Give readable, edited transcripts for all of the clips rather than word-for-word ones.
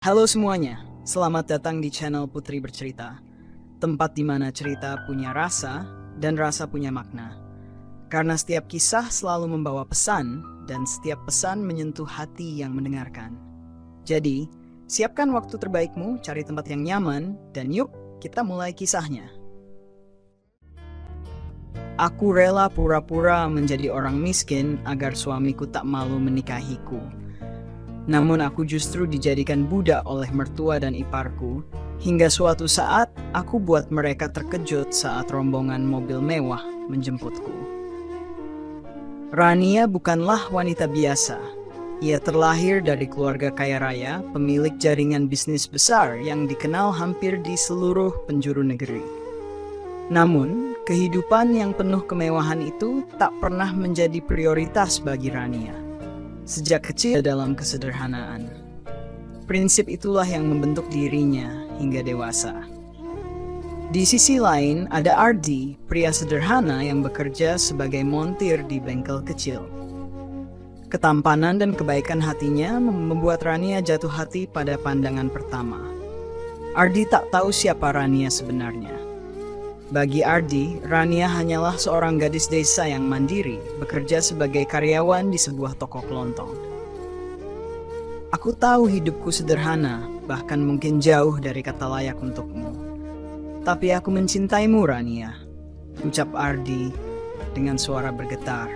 Halo semuanya, selamat datang di channel Putri Bercerita, tempat di mana cerita punya rasa dan rasa punya makna. Karena setiap kisah selalu membawa pesan dan setiap pesan menyentuh hati yang mendengarkan. Jadi, siapkan waktu terbaikmu, cari tempat yang nyaman, dan yuk kita mulai kisahnya. Aku rela pura-pura menjadi orang miskin agar suamiku tak malu menikahiku. Namun aku justru dijadikan budak oleh mertua dan iparku, hingga suatu saat aku buat mereka terkejut saat rombongan mobil mewah menjemputku. Rania bukanlah wanita biasa. Ia terlahir dari keluarga kaya raya, pemilik jaringan bisnis besar yang dikenal hampir di seluruh penjuru negeri. Namun, kehidupan yang penuh kemewahan itu tak pernah menjadi prioritas bagi Rania. Sejak kecil dalam kesederhanaan. Prinsip itulah yang membentuk dirinya hingga dewasa. Di sisi lain ada Ardi, pria sederhana yang bekerja sebagai montir di bengkel kecil. Ketampanan dan kebaikan hatinya membuat Rania jatuh hati pada pandangan pertama. Ardi tak tahu siapa Rania sebenarnya. Bagi Ardi, Rania hanyalah seorang gadis desa yang mandiri, bekerja sebagai karyawan di sebuah toko kelontong. Aku tahu hidupku sederhana, bahkan mungkin jauh dari kata layak untukmu. Tapi aku mencintaimu, Rania, ucap Ardi dengan suara bergetar.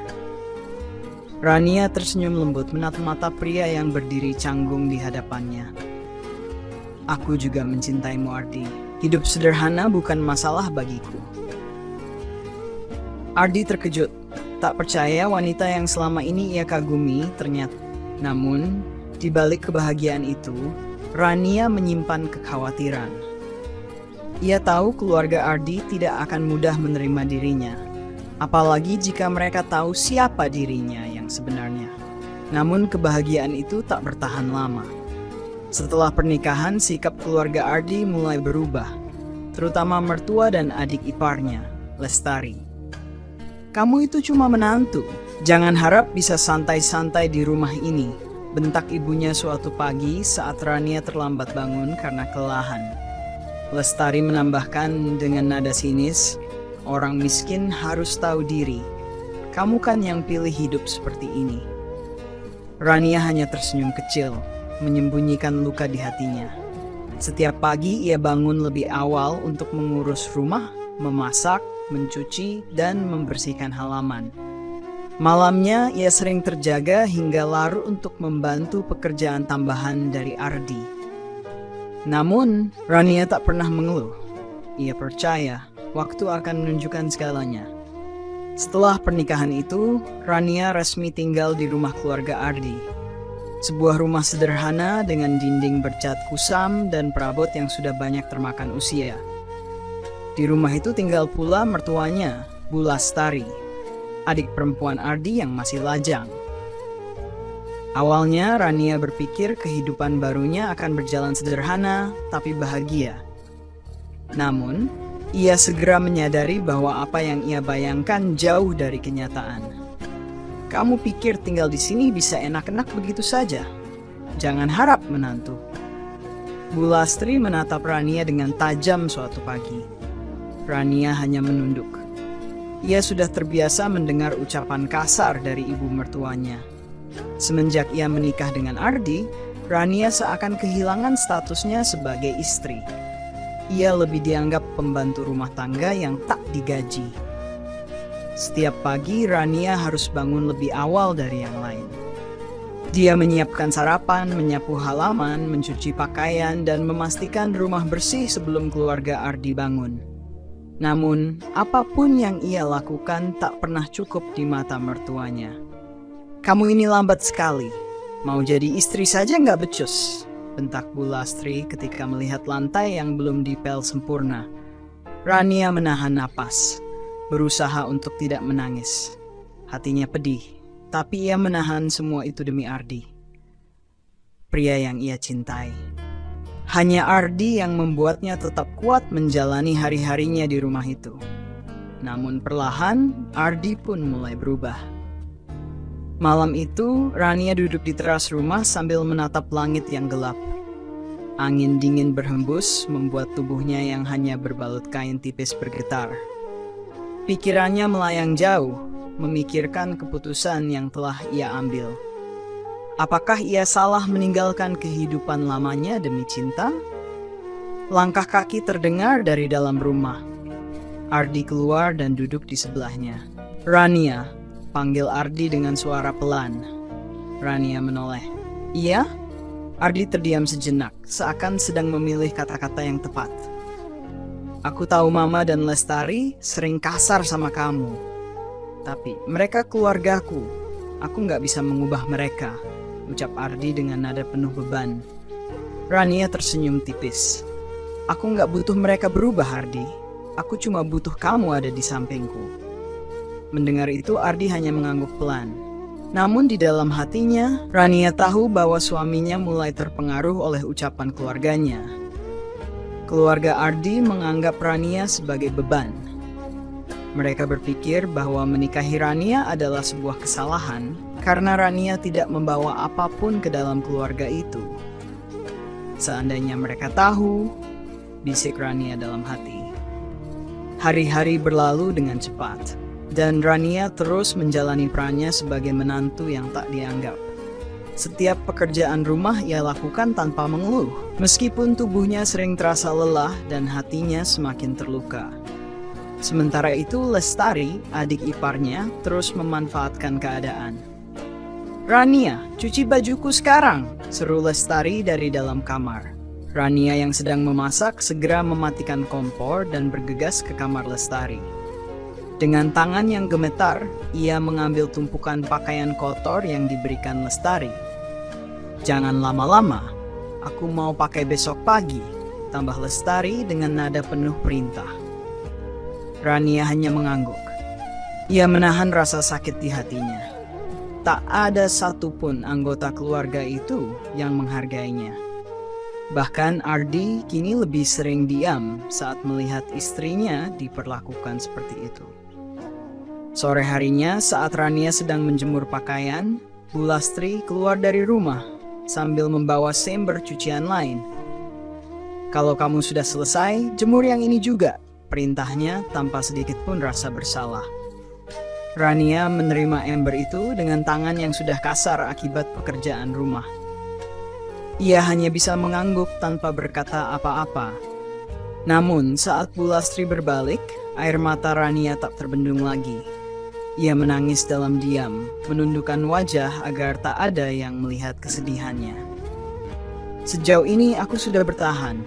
Rania tersenyum lembut menatap mata pria yang berdiri canggung di hadapannya. Aku juga mencintaimu, Ardi. Hidup sederhana bukan masalah bagiku. Ardi terkejut, tak percaya wanita yang selama ini ia kagumi ternyata. Namun, di balik kebahagiaan itu, Rania menyimpan kekhawatiran. Ia tahu keluarga Ardi tidak akan mudah menerima dirinya, apalagi jika mereka tahu siapa dirinya yang sebenarnya. Namun kebahagiaan itu tak bertahan lama. Setelah pernikahan, sikap keluarga Ardi mulai berubah, terutama mertua dan adik iparnya, Lestari. Kamu itu cuma menantu, jangan harap bisa santai-santai di rumah ini, bentak ibunya suatu pagi saat Rania terlambat bangun karena kelelahan. Lestari menambahkan dengan nada sinis, orang miskin harus tahu diri, kamu kan yang pilih hidup seperti ini. Rania hanya tersenyum kecil, menyembunyikan luka di hatinya. Setiap pagi ia bangun lebih awal untuk mengurus rumah, memasak, mencuci, dan membersihkan halaman. Malamnya ia sering terjaga hingga larut untuk membantu pekerjaan tambahan dari Ardi. Namun, Rania tak pernah mengeluh. Ia percaya waktu akan menunjukkan segalanya. Setelah pernikahan itu, Rania resmi tinggal di rumah keluarga Ardi. Sebuah rumah sederhana dengan dinding bercat kusam dan perabot yang sudah banyak termakan usia. Di rumah itu tinggal pula mertuanya, Bu Lastari, adik perempuan Ardi yang masih lajang. Awalnya Rania berpikir kehidupan barunya akan berjalan sederhana tapi bahagia. Namun, ia segera menyadari bahwa apa yang ia bayangkan jauh dari kenyataan. Kamu pikir tinggal di sini bisa enak-enak begitu saja? Jangan harap menantu. Bu Lastri menatap Rania dengan tajam suatu pagi. Rania hanya menunduk. Ia sudah terbiasa mendengar ucapan kasar dari ibu mertuanya. Semenjak ia menikah dengan Ardi, Rania seakan kehilangan statusnya sebagai istri. Ia lebih dianggap pembantu rumah tangga yang tak digaji. Setiap pagi Rania harus bangun lebih awal dari yang lain. Dia menyiapkan sarapan, menyapu halaman, mencuci pakaian, dan memastikan rumah bersih sebelum keluarga Ardi bangun. Namun, apapun yang ia lakukan tak pernah cukup di mata mertuanya. Kamu ini lambat sekali, mau jadi istri saja nggak becus, bentak Bu Lastri ketika melihat lantai yang belum dipel sempurna. Rania menahan napas, berusaha untuk tidak menangis. Hatinya pedih, tapi ia menahan semua itu demi Ardi, pria yang ia cintai. Hanya Ardi yang membuatnya tetap kuat menjalani hari-harinya di rumah itu. Namun perlahan, Ardi pun mulai berubah. Malam itu, Rania duduk di teras rumah sambil menatap langit yang gelap. Angin dingin berhembus membuat tubuhnya yang hanya berbalut kain tipis bergetar. Pikirannya melayang jauh, memikirkan keputusan yang telah ia ambil. Apakah ia salah meninggalkan kehidupan lamanya demi cinta? Langkah kaki terdengar dari dalam rumah. Ardi keluar dan duduk di sebelahnya. "Rania," panggil Ardi dengan suara pelan. Rania menoleh. "Iya?" Ardi terdiam sejenak, seakan sedang memilih kata-kata yang tepat. "Aku tahu Mama dan Lestari sering kasar sama kamu. Tapi mereka keluargaku. Aku nggak bisa mengubah mereka," ucap Ardi dengan nada penuh beban. Rania tersenyum tipis. "Aku nggak butuh mereka berubah, Ardi. Aku cuma butuh kamu ada di sampingku." Mendengar itu, Ardi hanya mengangguk pelan. Namun di dalam hatinya, Rania tahu bahwa suaminya mulai terpengaruh oleh ucapan keluarganya. Keluarga Ardi menganggap Rania sebagai beban. Mereka berpikir bahwa menikahi Rania adalah sebuah kesalahan karena Rania tidak membawa apapun ke dalam keluarga itu. "Seandainya mereka tahu," bisik Rania dalam hati. Hari-hari berlalu dengan cepat. Dan Rania terus menjalani perannya sebagai menantu yang tak dianggap. Setiap pekerjaan rumah ia lakukan tanpa mengeluh, meskipun tubuhnya sering terasa lelah dan hatinya semakin terluka. Sementara itu Lestari, adik iparnya, terus memanfaatkan keadaan. "Rania, cuci bajuku sekarang," seru Lestari dari dalam kamar. Rania yang sedang memasak segera mematikan kompor dan bergegas ke kamar Lestari. Dengan tangan yang gemetar, ia mengambil tumpukan pakaian kotor yang diberikan Lestari. "Jangan lama-lama, aku mau pakai besok pagi," tambah Lestari dengan nada penuh perintah. Rania hanya mengangguk. Ia menahan rasa sakit di hatinya. Tak ada satupun anggota keluarga itu yang menghargainya. Bahkan Ardi kini lebih sering diam saat melihat istrinya diperlakukan seperti itu. Sore harinya saat Rania sedang menjemur pakaian, Bu Lastri keluar dari rumah sambil membawa seember cucian lain. "Kalau kamu sudah selesai, jemur yang ini juga," perintahnya tanpa sedikit pun rasa bersalah. Rania menerima ember itu dengan tangan yang sudah kasar akibat pekerjaan rumah. Ia hanya bisa mengangguk tanpa berkata apa-apa. Namun saat Bu Lastri berbalik, air mata Rania tak terbendung lagi. Ia menangis dalam diam, menundukkan wajah agar tak ada yang melihat kesedihannya. "Sejauh ini aku sudah bertahan,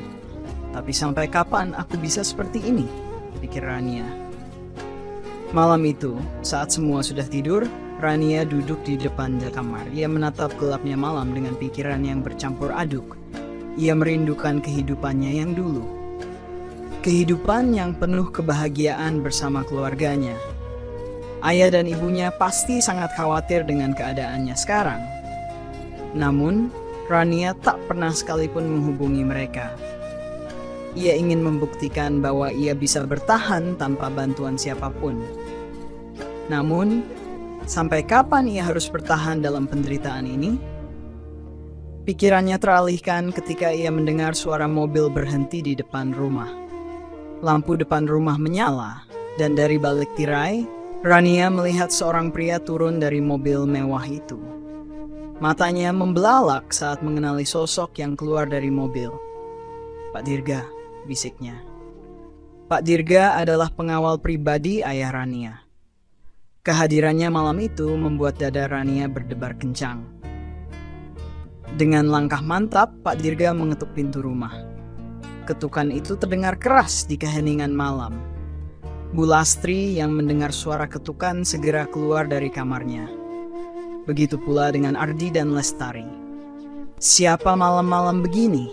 tapi sampai kapan aku bisa seperti ini?" pikir Rania. Malam itu, saat semua sudah tidur, Rania duduk di depan kamar. Ia menatap gelapnya malam dengan pikiran yang bercampur aduk. Ia merindukan kehidupannya yang dulu. Kehidupan yang penuh kebahagiaan bersama keluarganya. Ayah dan ibunya pasti sangat khawatir dengan keadaannya sekarang. Namun, Rania tak pernah sekalipun menghubungi mereka. Ia ingin membuktikan bahwa ia bisa bertahan tanpa bantuan siapapun. Namun, sampai kapan ia harus bertahan dalam penderitaan ini? Pikirannya teralihkan ketika ia mendengar suara mobil berhenti di depan rumah. Lampu depan rumah menyala, dan dari balik tirai, Rania melihat seorang pria turun dari mobil mewah itu. Matanya membelalak saat mengenali sosok yang keluar dari mobil. "Pak Dirga," bisiknya. Pak Dirga adalah pengawal pribadi ayah Rania. Kehadirannya malam itu membuat dada Rania berdebar kencang. Dengan langkah mantap, Pak Dirga mengetuk pintu rumah. Ketukan itu terdengar keras di keheningan malam. Bu Lastri yang mendengar suara ketukan segera keluar dari kamarnya. Begitu pula dengan Ardi dan Lestari. "Siapa malam-malam begini?"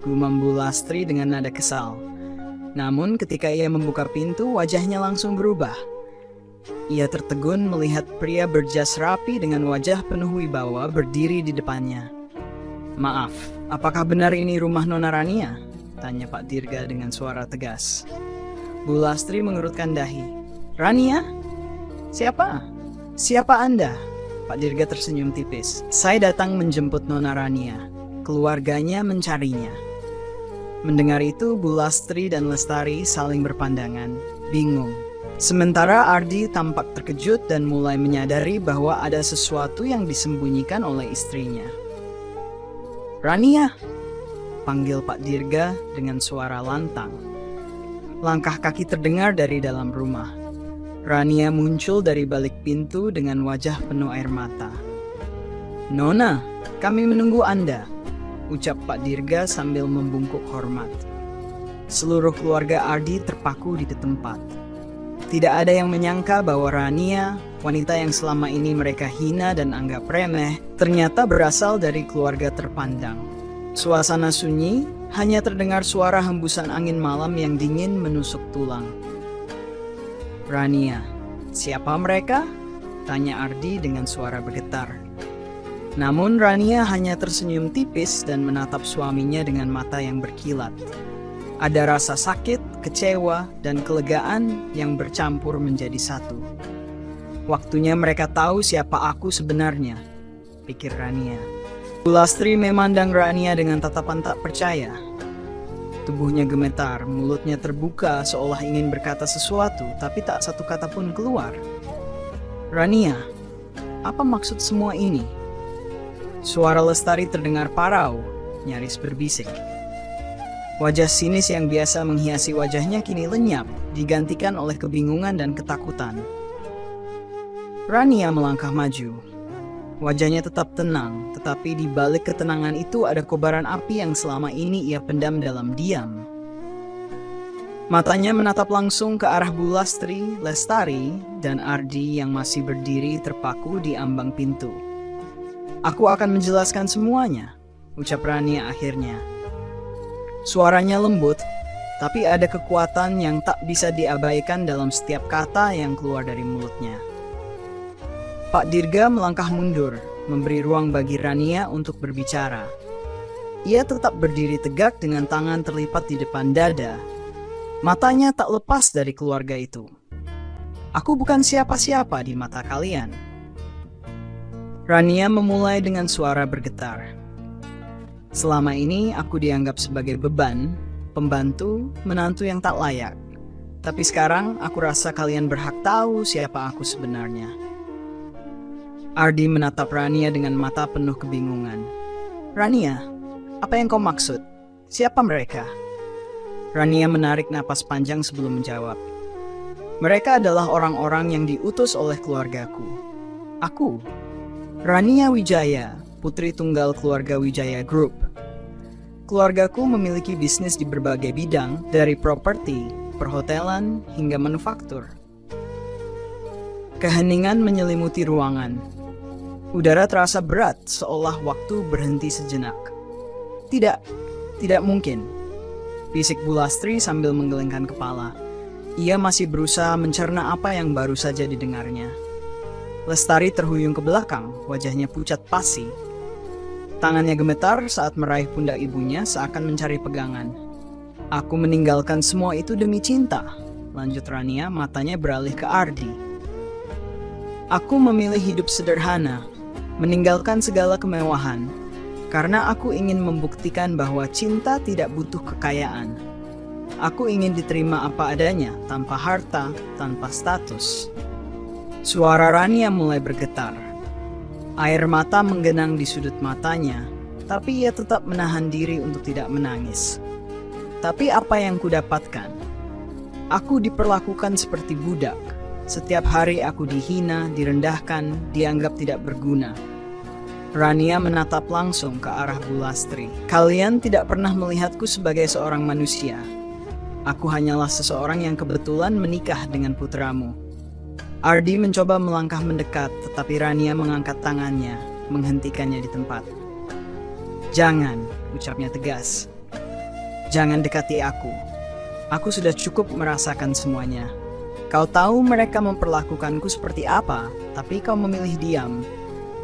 gumam Bu Lastri dengan nada kesal. Namun ketika ia membuka pintu, wajahnya langsung berubah. Ia tertegun melihat pria berjas rapi dengan wajah penuh wibawa berdiri di depannya. "Maaf, apakah benar ini rumah Nona Rania?" tanya Pak Dirga dengan suara tegas. Bu Lastri mengerutkan dahi. "Rania? Siapa? Siapa Anda?" Pak Dirga tersenyum tipis. "Saya datang menjemput Nona Rania. Keluarganya mencarinya." Mendengar itu, Bulastri dan Lestari saling berpandangan, bingung. Sementara Ardi tampak terkejut dan mulai menyadari bahwa ada sesuatu yang disembunyikan oleh istrinya. "Rania!" panggil Pak Dirga dengan suara lantang. Langkah kaki terdengar dari dalam rumah. Rania muncul dari balik pintu dengan wajah penuh air mata. "Nona, kami menunggu Anda," ucap Pak Dirga sambil membungkuk hormat. Seluruh keluarga Ardi terpaku di tempat. Tidak ada yang menyangka bahwa Rania, wanita yang selama ini mereka hina dan anggap remeh, ternyata berasal dari keluarga terpandang. Suasana sunyi, hanya terdengar suara hembusan angin malam yang dingin menusuk tulang. "Rania, siapa mereka?" tanya Ardi dengan suara bergetar. Namun Rania hanya tersenyum tipis dan menatap suaminya dengan mata yang berkilat. Ada rasa sakit, kecewa, dan kelegaan yang bercampur menjadi satu. "Waktunya mereka tahu siapa aku sebenarnya," pikir Rania. Bulastri memandang Rania dengan tatapan tak percaya. Tubuhnya gemetar, mulutnya terbuka seolah ingin berkata sesuatu, tapi tak satu kata pun keluar. "Rania, apa maksud semua ini?" Suara Lestari terdengar parau, nyaris berbisik. Wajah sinis yang biasa menghiasi wajahnya kini lenyap, digantikan oleh kebingungan dan ketakutan. Rania melangkah maju. Wajahnya tetap tenang, tetapi di balik ketenangan itu ada kobaran api yang selama ini ia pendam dalam diam. Matanya menatap langsung ke arah Bulastri, Lestari, dan Ardi yang masih berdiri terpaku di ambang pintu. "Aku akan menjelaskan semuanya," ucap Rania akhirnya. Suaranya lembut, tapi ada kekuatan yang tak bisa diabaikan dalam setiap kata yang keluar dari mulutnya. Pak Dirga melangkah mundur, memberi ruang bagi Rania untuk berbicara. Ia tetap berdiri tegak dengan tangan terlipat di depan dada. Matanya tak lepas dari keluarga itu. "Aku bukan siapa-siapa di mata kalian." Rania memulai dengan suara bergetar. "Selama ini aku dianggap sebagai beban, pembantu, menantu yang tak layak. Tapi sekarang aku rasa kalian berhak tahu siapa aku sebenarnya." Ardi menatap Rania dengan mata penuh kebingungan. "Rania, apa yang kau maksud? Siapa mereka?" Rania menarik napas panjang sebelum menjawab. "Mereka adalah orang-orang yang diutus oleh keluargaku. Aku, Rania Wijaya, putri tunggal keluarga Wijaya Group. Keluargaku memiliki bisnis di berbagai bidang, dari properti, perhotelan, hingga manufaktur." Keheningan menyelimuti ruangan. Udara terasa berat, seolah waktu berhenti sejenak. Tidak mungkin," bisik Bulastri sambil menggelengkan kepala. Ia masih berusaha mencerna apa yang baru saja didengarnya. Lestari terhuyung ke belakang, wajahnya pucat pasi. Tangannya gemetar saat meraih pundak ibunya seakan mencari pegangan. "Aku meninggalkan semua itu demi cinta," lanjut Rania, matanya beralih ke Ardi. "Aku memilih hidup sederhana, meninggalkan segala kemewahan, karena aku ingin membuktikan bahwa cinta tidak butuh kekayaan. Aku ingin diterima apa adanya, tanpa harta, tanpa status." Suara Rania mulai bergetar. Air mata menggenang di sudut matanya, tapi ia tetap menahan diri untuk tidak menangis. "Tapi apa yang kudapatkan? Aku diperlakukan seperti budak. Setiap hari aku dihina, direndahkan, dianggap tidak berguna." Rania menatap langsung ke arah Bulastri. "Kalian tidak pernah melihatku sebagai seorang manusia. Aku hanyalah seseorang yang kebetulan menikah dengan putramu." Ardi mencoba melangkah mendekat, tetapi Rania mengangkat tangannya, menghentikannya di tempat. "Jangan," ucapnya tegas. "Jangan dekati aku. Aku sudah cukup merasakan semuanya. Kau tahu mereka memperlakukanku seperti apa, tapi kau memilih diam.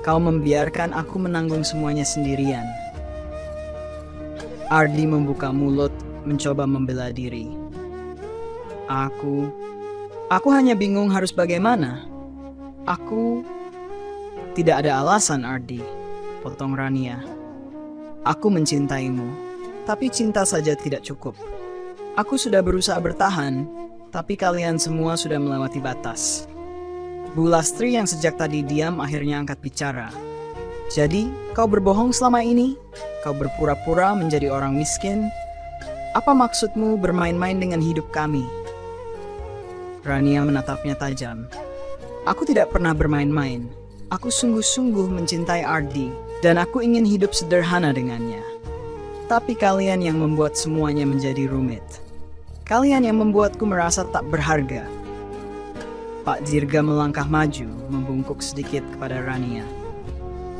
Kau membiarkan aku menanggung semuanya sendirian." Ardi membuka mulut, mencoba membela diri. Aku hanya bingung harus bagaimana. Tidak ada alasan, Ardi," potong Rania. "Aku mencintaimu. tapi cinta saja tidak cukup. Aku sudah berusaha bertahan, tapi kalian semua sudah melewati batas. Bu Lastri yang sejak tadi diam akhirnya angkat bicara. Jadi, kau berbohong selama ini? Kau berpura-pura menjadi orang miskin? Apa maksudmu bermain-main dengan hidup kami? Rania menatapnya tajam. Aku tidak pernah bermain-main. Aku sungguh-sungguh mencintai Ardi, dan aku ingin hidup sederhana dengannya. Tapi kalian yang membuat semuanya menjadi rumit. Kalian yang membuatku merasa tak berharga. Pak Dirga melangkah maju, membungkuk sedikit kepada Rania.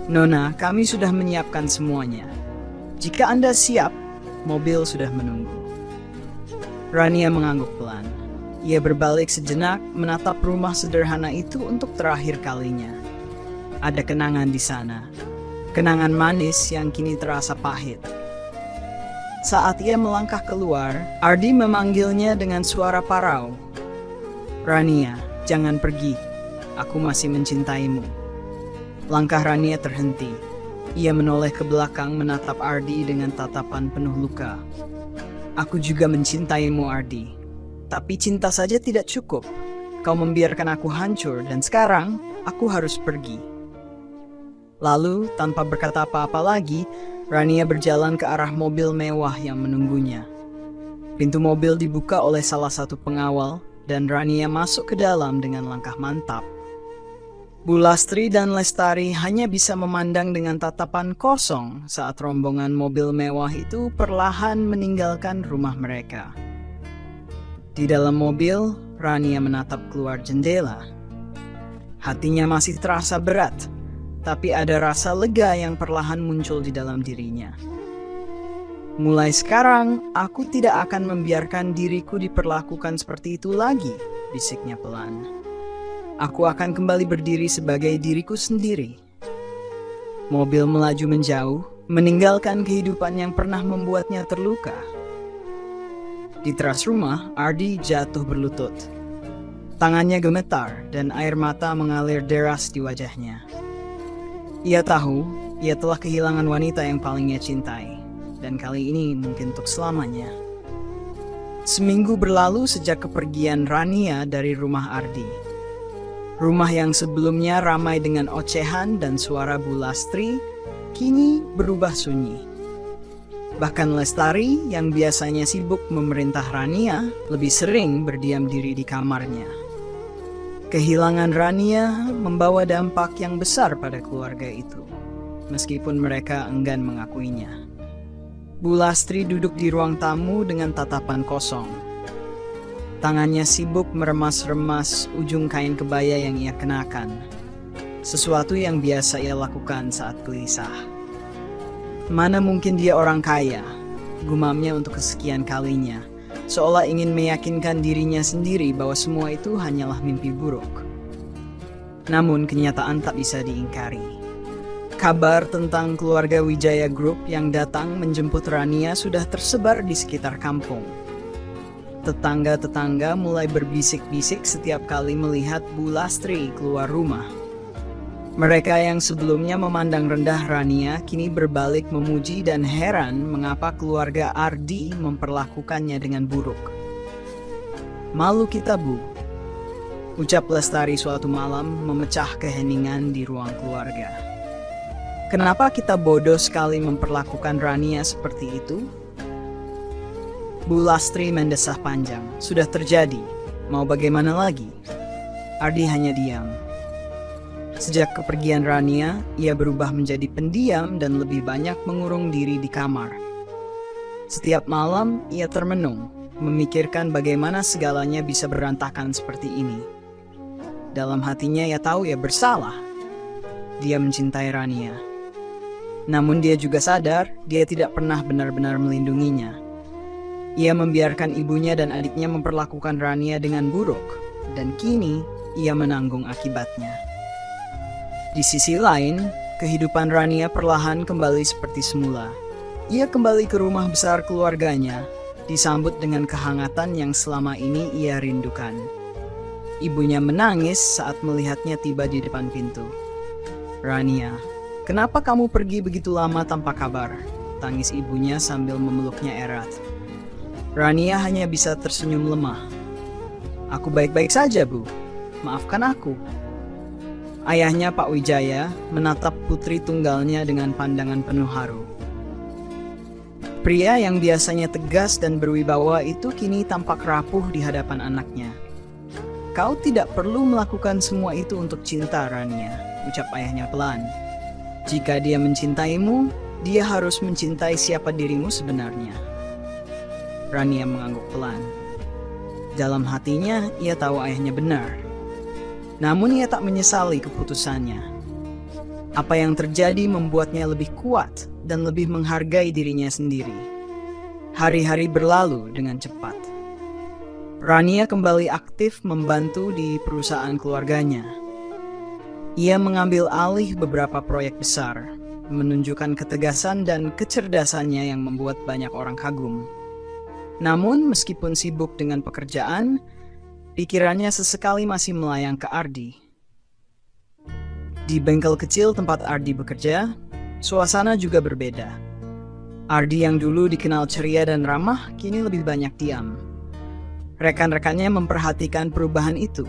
Nona, kami sudah menyiapkan semuanya. Jika Anda siap, mobil sudah menunggu. Rania mengangguk pelan. Ia berbalik sejenak menatap rumah sederhana itu untuk terakhir kalinya. Ada kenangan di sana. Kenangan manis yang kini terasa pahit. Saat ia melangkah keluar, Ardi memanggilnya dengan suara parau. Rania, jangan pergi. Aku masih mencintaimu. Langkah Rania terhenti. Ia menoleh ke belakang menatap Ardi dengan tatapan penuh luka. Aku juga mencintaimu, Ardi. Tapi cinta saja tidak cukup. Kau membiarkan aku hancur dan sekarang aku harus pergi. Lalu, tanpa berkata apa-apa lagi, Rania berjalan ke arah mobil mewah yang menunggunya. Pintu mobil dibuka oleh salah satu pengawal dan Rania masuk ke dalam dengan langkah mantap. Bu Lastri dan Lestari hanya bisa memandang dengan tatapan kosong saat rombongan mobil mewah itu perlahan meninggalkan rumah mereka. Di dalam mobil, Rania menatap keluar jendela. Hatinya masih terasa berat, tapi ada rasa lega yang perlahan muncul di dalam dirinya. Mulai sekarang, aku tidak akan membiarkan diriku diperlakukan seperti itu lagi, bisiknya pelan. Aku akan kembali berdiri sebagai diriku sendiri. Mobil melaju menjauh, meninggalkan kehidupan yang pernah membuatnya terluka. Di teras rumah, Ardi jatuh berlutut. Tangannya gemetar dan air mata mengalir deras di wajahnya. Ia tahu, ia telah kehilangan wanita yang paling ia cintai. Dan kali ini mungkin untuk selamanya. Seminggu berlalu sejak kepergian Rania dari rumah Ardi. Rumah yang sebelumnya ramai dengan ocehan dan suara Bu Lastri, kini berubah sunyi. Bahkan Lestari yang biasanya sibuk memerintah Rania, lebih sering berdiam diri di kamarnya. Kehilangan Rania membawa dampak yang besar pada keluarga itu, meskipun mereka enggan mengakuinya. Bu Lastri duduk di ruang tamu dengan tatapan kosong. Tangannya sibuk meremas-remas ujung kain kebaya yang ia kenakan. Sesuatu yang biasa ia lakukan saat gelisah. Mana mungkin dia orang kaya, gumamnya untuk kesekian kalinya, seolah ingin meyakinkan dirinya sendiri bahwa semua itu hanyalah mimpi buruk. Namun kenyataan tak bisa diingkari. Kabar tentang keluarga Wijaya Group yang datang menjemput Rania sudah tersebar di sekitar kampung. Tetangga-tetangga mulai berbisik-bisik setiap kali melihat Bu Lastri keluar rumah. Mereka yang sebelumnya memandang rendah Rania kini berbalik memuji dan heran mengapa keluarga Ardi memperlakukannya dengan buruk. Malu kita, Bu, ucap Lestari suatu malam memecah keheningan di ruang keluarga. Kenapa kita bodoh sekali memperlakukan Rania seperti itu? Bu Lastri mendesah panjang. Sudah terjadi. Mau bagaimana lagi? Ardi hanya diam. Sejak kepergian Rania, ia berubah menjadi pendiam dan lebih banyak mengurung diri di kamar. Setiap malam, ia termenung, memikirkan bagaimana segalanya bisa berantakan seperti ini. Dalam hatinya ia tahu ia bersalah. Dia mencintai Rania. Namun dia juga sadar dia tidak pernah benar-benar melindunginya. Ia membiarkan ibunya dan adiknya memperlakukan Rania dengan buruk, dan kini ia menanggung akibatnya. Di sisi lain, kehidupan Rania perlahan kembali seperti semula. Ia kembali ke rumah besar keluarganya, disambut dengan kehangatan yang selama ini ia rindukan. Ibunya menangis saat melihatnya tiba di depan pintu. Rania, kenapa kamu pergi begitu lama tanpa kabar? tangis ibunya sambil memeluknya erat. Rania hanya bisa tersenyum lemah. "Aku baik-baik saja, Bu. Maafkan aku." Ayahnya, Pak Wijaya, menatap putri tunggalnya dengan pandangan penuh haru. Pria yang biasanya tegas dan berwibawa itu kini tampak rapuh di hadapan anaknya. "Kau tidak perlu melakukan semua itu untuk cinta, Rania," ucap ayahnya pelan. "Jika dia mencintaimu, dia harus mencintai siapa dirimu sebenarnya." Rania mengangguk pelan. Dalam hatinya, ia tahu ayahnya benar. Namun ia tak menyesali keputusannya. Apa yang terjadi membuatnya lebih kuat dan lebih menghargai dirinya sendiri. Hari-hari berlalu dengan cepat. Rania kembali aktif membantu di perusahaan keluarganya. Ia mengambil alih beberapa proyek besar, menunjukkan ketegasan dan kecerdasannya yang membuat banyak orang kagum. Namun meskipun sibuk dengan pekerjaan, pikirannya sesekali masih melayang ke Ardi. Di bengkel kecil tempat Ardi bekerja, suasana juga berbeda. Ardi yang dulu dikenal ceria dan ramah, kini lebih banyak diam. Rekan-rekannya memperhatikan perubahan itu,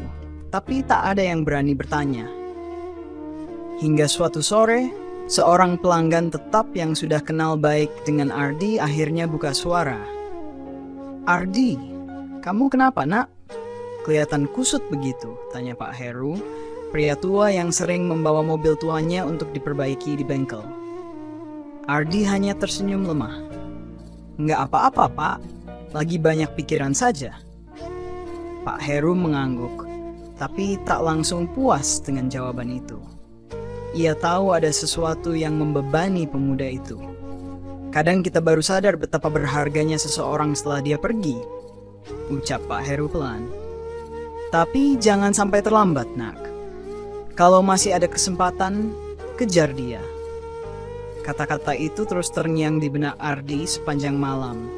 tapi tak ada yang berani bertanya. Hingga suatu sore, seorang pelanggan tetap yang sudah kenal baik dengan Ardi akhirnya buka suara. "Ardi, kamu kenapa, Nak? Kelihatan kusut begitu," tanya Pak Heru, pria tua yang sering membawa mobil tuanya untuk diperbaiki di bengkel. Ardi hanya tersenyum lemah. "Nggak apa-apa, Pak. Lagi banyak pikiran saja." Pak Heru mengangguk, tapi tak langsung puas dengan jawaban itu. Ia tahu ada sesuatu yang membebani pemuda itu. "Kadang kita baru sadar betapa berharganya seseorang setelah dia pergi," ucap Pak Heru pelan. "Tapi jangan sampai terlambat, Nak. Kalau masih ada kesempatan, kejar dia." Kata-kata itu terus terngiang di benak Ardi sepanjang malam.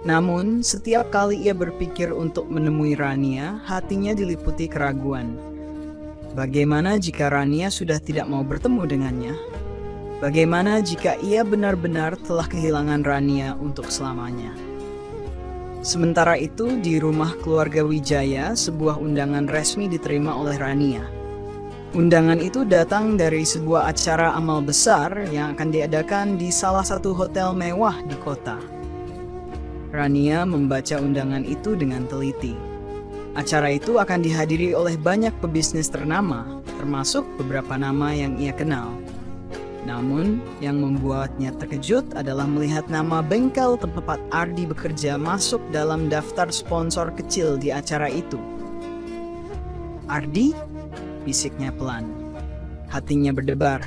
Namun, setiap kali ia berpikir untuk menemui Rania, hatinya diliputi keraguan. Bagaimana jika Rania sudah tidak mau bertemu dengannya? Bagaimana jika ia benar-benar telah kehilangan Rania untuk selamanya? Sementara itu, di rumah keluarga Wijaya, sebuah undangan resmi diterima oleh Rania. Undangan itu datang dari sebuah acara amal besar yang akan diadakan di salah satu hotel mewah di kota. Rania membaca undangan itu dengan teliti. Acara itu akan dihadiri oleh banyak pebisnis ternama, termasuk beberapa nama yang ia kenal. Namun, yang membuatnya terkejut adalah melihat nama bengkel tempat Ardi bekerja masuk dalam daftar sponsor kecil di acara itu. "Ardi?" bisiknya pelan. Hatinya berdebar.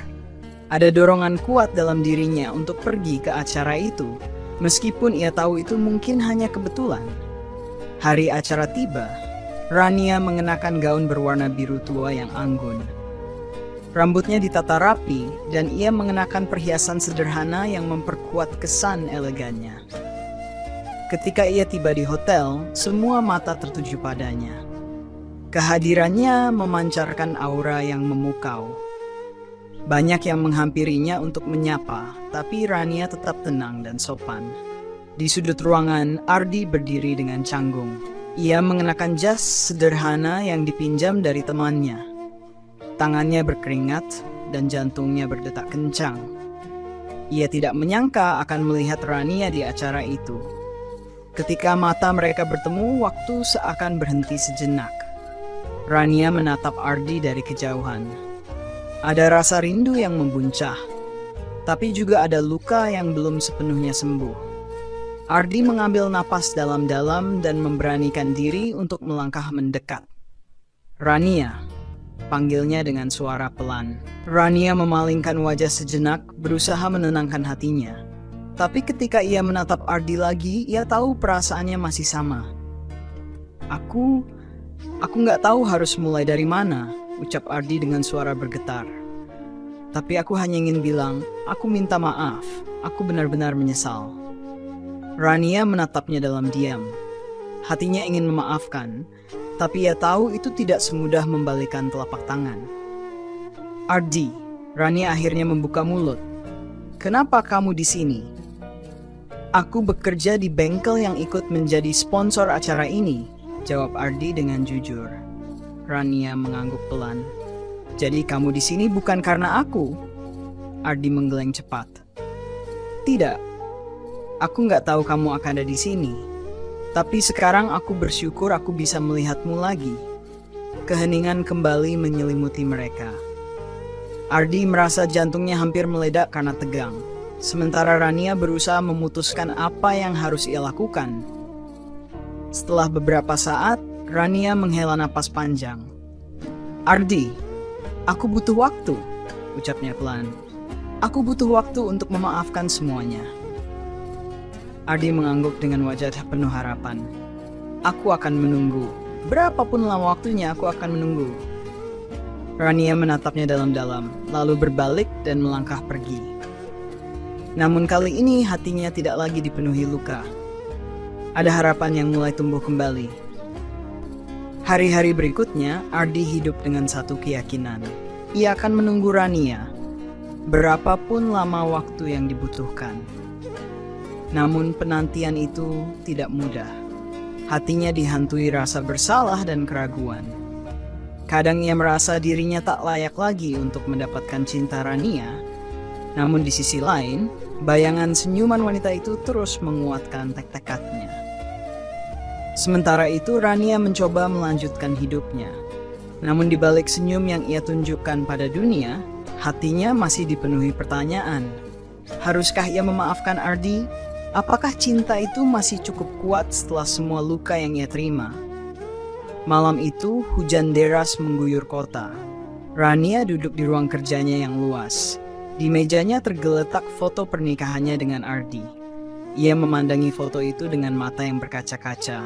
Ada dorongan kuat dalam dirinya untuk pergi ke acara itu, meskipun ia tahu itu mungkin hanya kebetulan. Hari acara tiba. Rania mengenakan gaun berwarna biru tua yang anggun. Rambutnya ditata rapi dan ia mengenakan perhiasan sederhana yang memperkuat kesan elegannya. Ketika ia tiba di hotel, semua mata tertuju padanya. Kehadirannya memancarkan aura yang memukau. Banyak yang menghampirinya untuk menyapa, tapi Rania tetap tenang dan sopan. Di sudut ruangan, Ardi berdiri dengan canggung. Ia mengenakan jas sederhana yang dipinjam dari temannya. Tangannya berkeringat dan jantungnya berdetak kencang. Ia tidak menyangka akan melihat Rania di acara itu. Ketika mata mereka bertemu, waktu seakan berhenti sejenak. Rania menatap Ardi dari kejauhan. Ada rasa rindu yang membuncah, tapi juga ada luka yang belum sepenuhnya sembuh. Ardi mengambil napas dalam-dalam dan memberanikan diri untuk melangkah mendekat. "Rania," panggilnya dengan suara pelan. Rania memalingkan wajah sejenak, berusaha menenangkan hatinya. Tapi ketika ia menatap Ardi lagi, ia tahu perasaannya masih sama. Aku nggak tahu harus mulai dari mana," ucap Ardi dengan suara bergetar. "Tapi aku hanya ingin bilang, aku minta maaf, aku benar-benar menyesal." Rania menatapnya dalam diam. Hatinya ingin memaafkan, tapi ia tahu itu tidak semudah membalikan telapak tangan. "Ardi," Rania akhirnya membuka mulut. "Kenapa kamu di sini? Aku bekerja di bengkel yang ikut menjadi sponsor acara ini, jawab Ardi dengan jujur. Rania mengangguk pelan. Jadi kamu di sini bukan karena aku? Ardi menggeleng cepat. Tidak, aku nggak tahu kamu akan ada di sini. Tapi sekarang aku bersyukur aku bisa melihatmu lagi. Keheningan kembali menyelimuti mereka. Ardi merasa jantungnya hampir meledak karena tegang. Sementara Rania berusaha memutuskan apa yang harus ia lakukan. Setelah beberapa saat, Rania menghela napas panjang. Ardi, aku butuh waktu, ucapnya pelan. Aku butuh waktu untuk memaafkan semuanya. Ardi mengangguk dengan wajah penuh harapan. Aku akan menunggu. Berapapun lama waktunya, aku akan menunggu. Rania menatapnya dalam-dalam, lalu berbalik dan melangkah pergi. Namun kali ini hatinya tidak lagi dipenuhi luka. Ada harapan yang mulai tumbuh kembali. Hari-hari berikutnya, Ardi hidup dengan satu keyakinan. Ia akan menunggu Rania, berapapun lama waktu yang dibutuhkan. Namun penantian itu tidak mudah. Hatinya dihantui rasa bersalah dan keraguan. Kadang ia merasa dirinya tak layak lagi untuk mendapatkan cinta Rania. Namun di sisi lain, bayangan senyuman wanita itu terus menguatkan tekadnya. Sementara itu Rania mencoba melanjutkan hidupnya. Namun di balik senyum yang ia tunjukkan pada dunia, hatinya masih dipenuhi pertanyaan. Haruskah ia memaafkan Ardi? Apakah cinta itu masih cukup kuat setelah semua luka yang ia terima? Malam itu hujan deras mengguyur kota. Rania duduk di ruang kerjanya yang luas. Di mejanya tergeletak foto pernikahannya dengan Ardi. Ia memandangi foto itu dengan mata yang berkaca-kaca.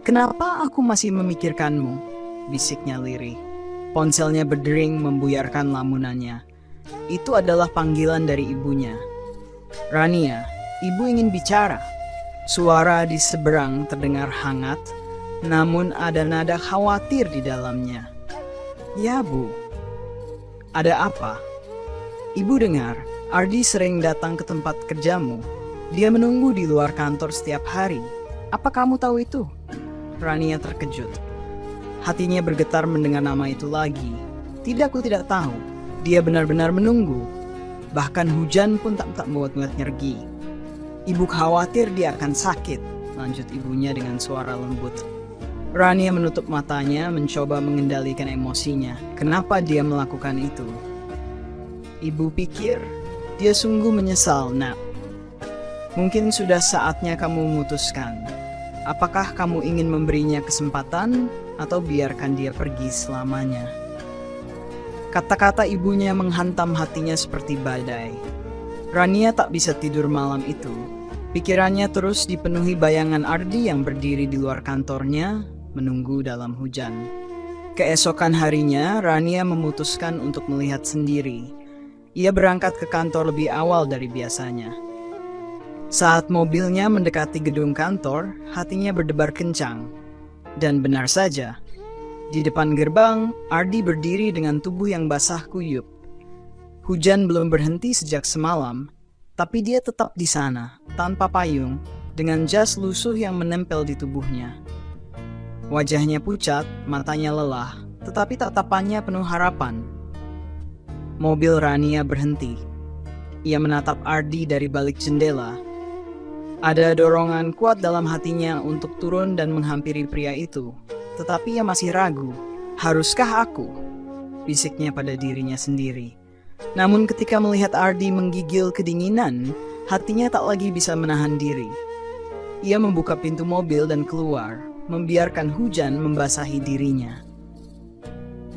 Kenapa aku masih memikirkanmu? Bisiknya lirih. Ponselnya berdering membuyarkan lamunannya. Itu adalah panggilan dari ibunya. Rania, ibu ingin bicara. Suara di seberang terdengar hangat, namun ada nada khawatir di dalamnya. Ya bu, ada apa? Ibu dengar, Ardi sering datang ke tempat kerjamu. Dia menunggu di luar kantor setiap hari. Apa kamu tahu itu? Rania terkejut. Hatinya bergetar mendengar nama itu lagi. Aku tidak tahu. Dia benar-benar menunggu. Bahkan hujan pun tak membuat nyergi. Ibu khawatir dia akan sakit, lanjut ibunya dengan suara lembut. Rania menutup matanya, mencoba mengendalikan emosinya. Kenapa dia melakukan itu? Ibu pikir, dia sungguh menyesal, nak. Mungkin sudah saatnya kamu memutuskan. Apakah kamu ingin memberinya kesempatan atau biarkan dia pergi selamanya? Kata-kata ibunya menghantam hatinya seperti badai. Rania tak bisa tidur malam itu. Pikirannya terus dipenuhi bayangan Ardi yang berdiri di luar kantornya, menunggu dalam hujan. Keesokan harinya, Rania memutuskan untuk melihat sendiri. Ia berangkat ke kantor lebih awal dari biasanya. Saat mobilnya mendekati gedung kantor, hatinya berdebar kencang. Dan benar saja, di depan gerbang, Ardi berdiri dengan tubuh yang basah kuyup. Hujan belum berhenti sejak semalam, tapi dia tetap di sana, tanpa payung, dengan jas lusuh yang menempel di tubuhnya. Wajahnya pucat, matanya lelah, tetapi tatapannya penuh harapan. Mobil Rania berhenti. Ia menatap Ardi dari balik jendela. Ada dorongan kuat dalam hatinya untuk turun dan menghampiri pria itu. Tetapi ia masih ragu. Haruskah aku? Bisiknya pada dirinya sendiri. Namun ketika melihat Ardi menggigil kedinginan, hatinya tak lagi bisa menahan diri. Ia membuka pintu mobil dan keluar, membiarkan hujan membasahi dirinya.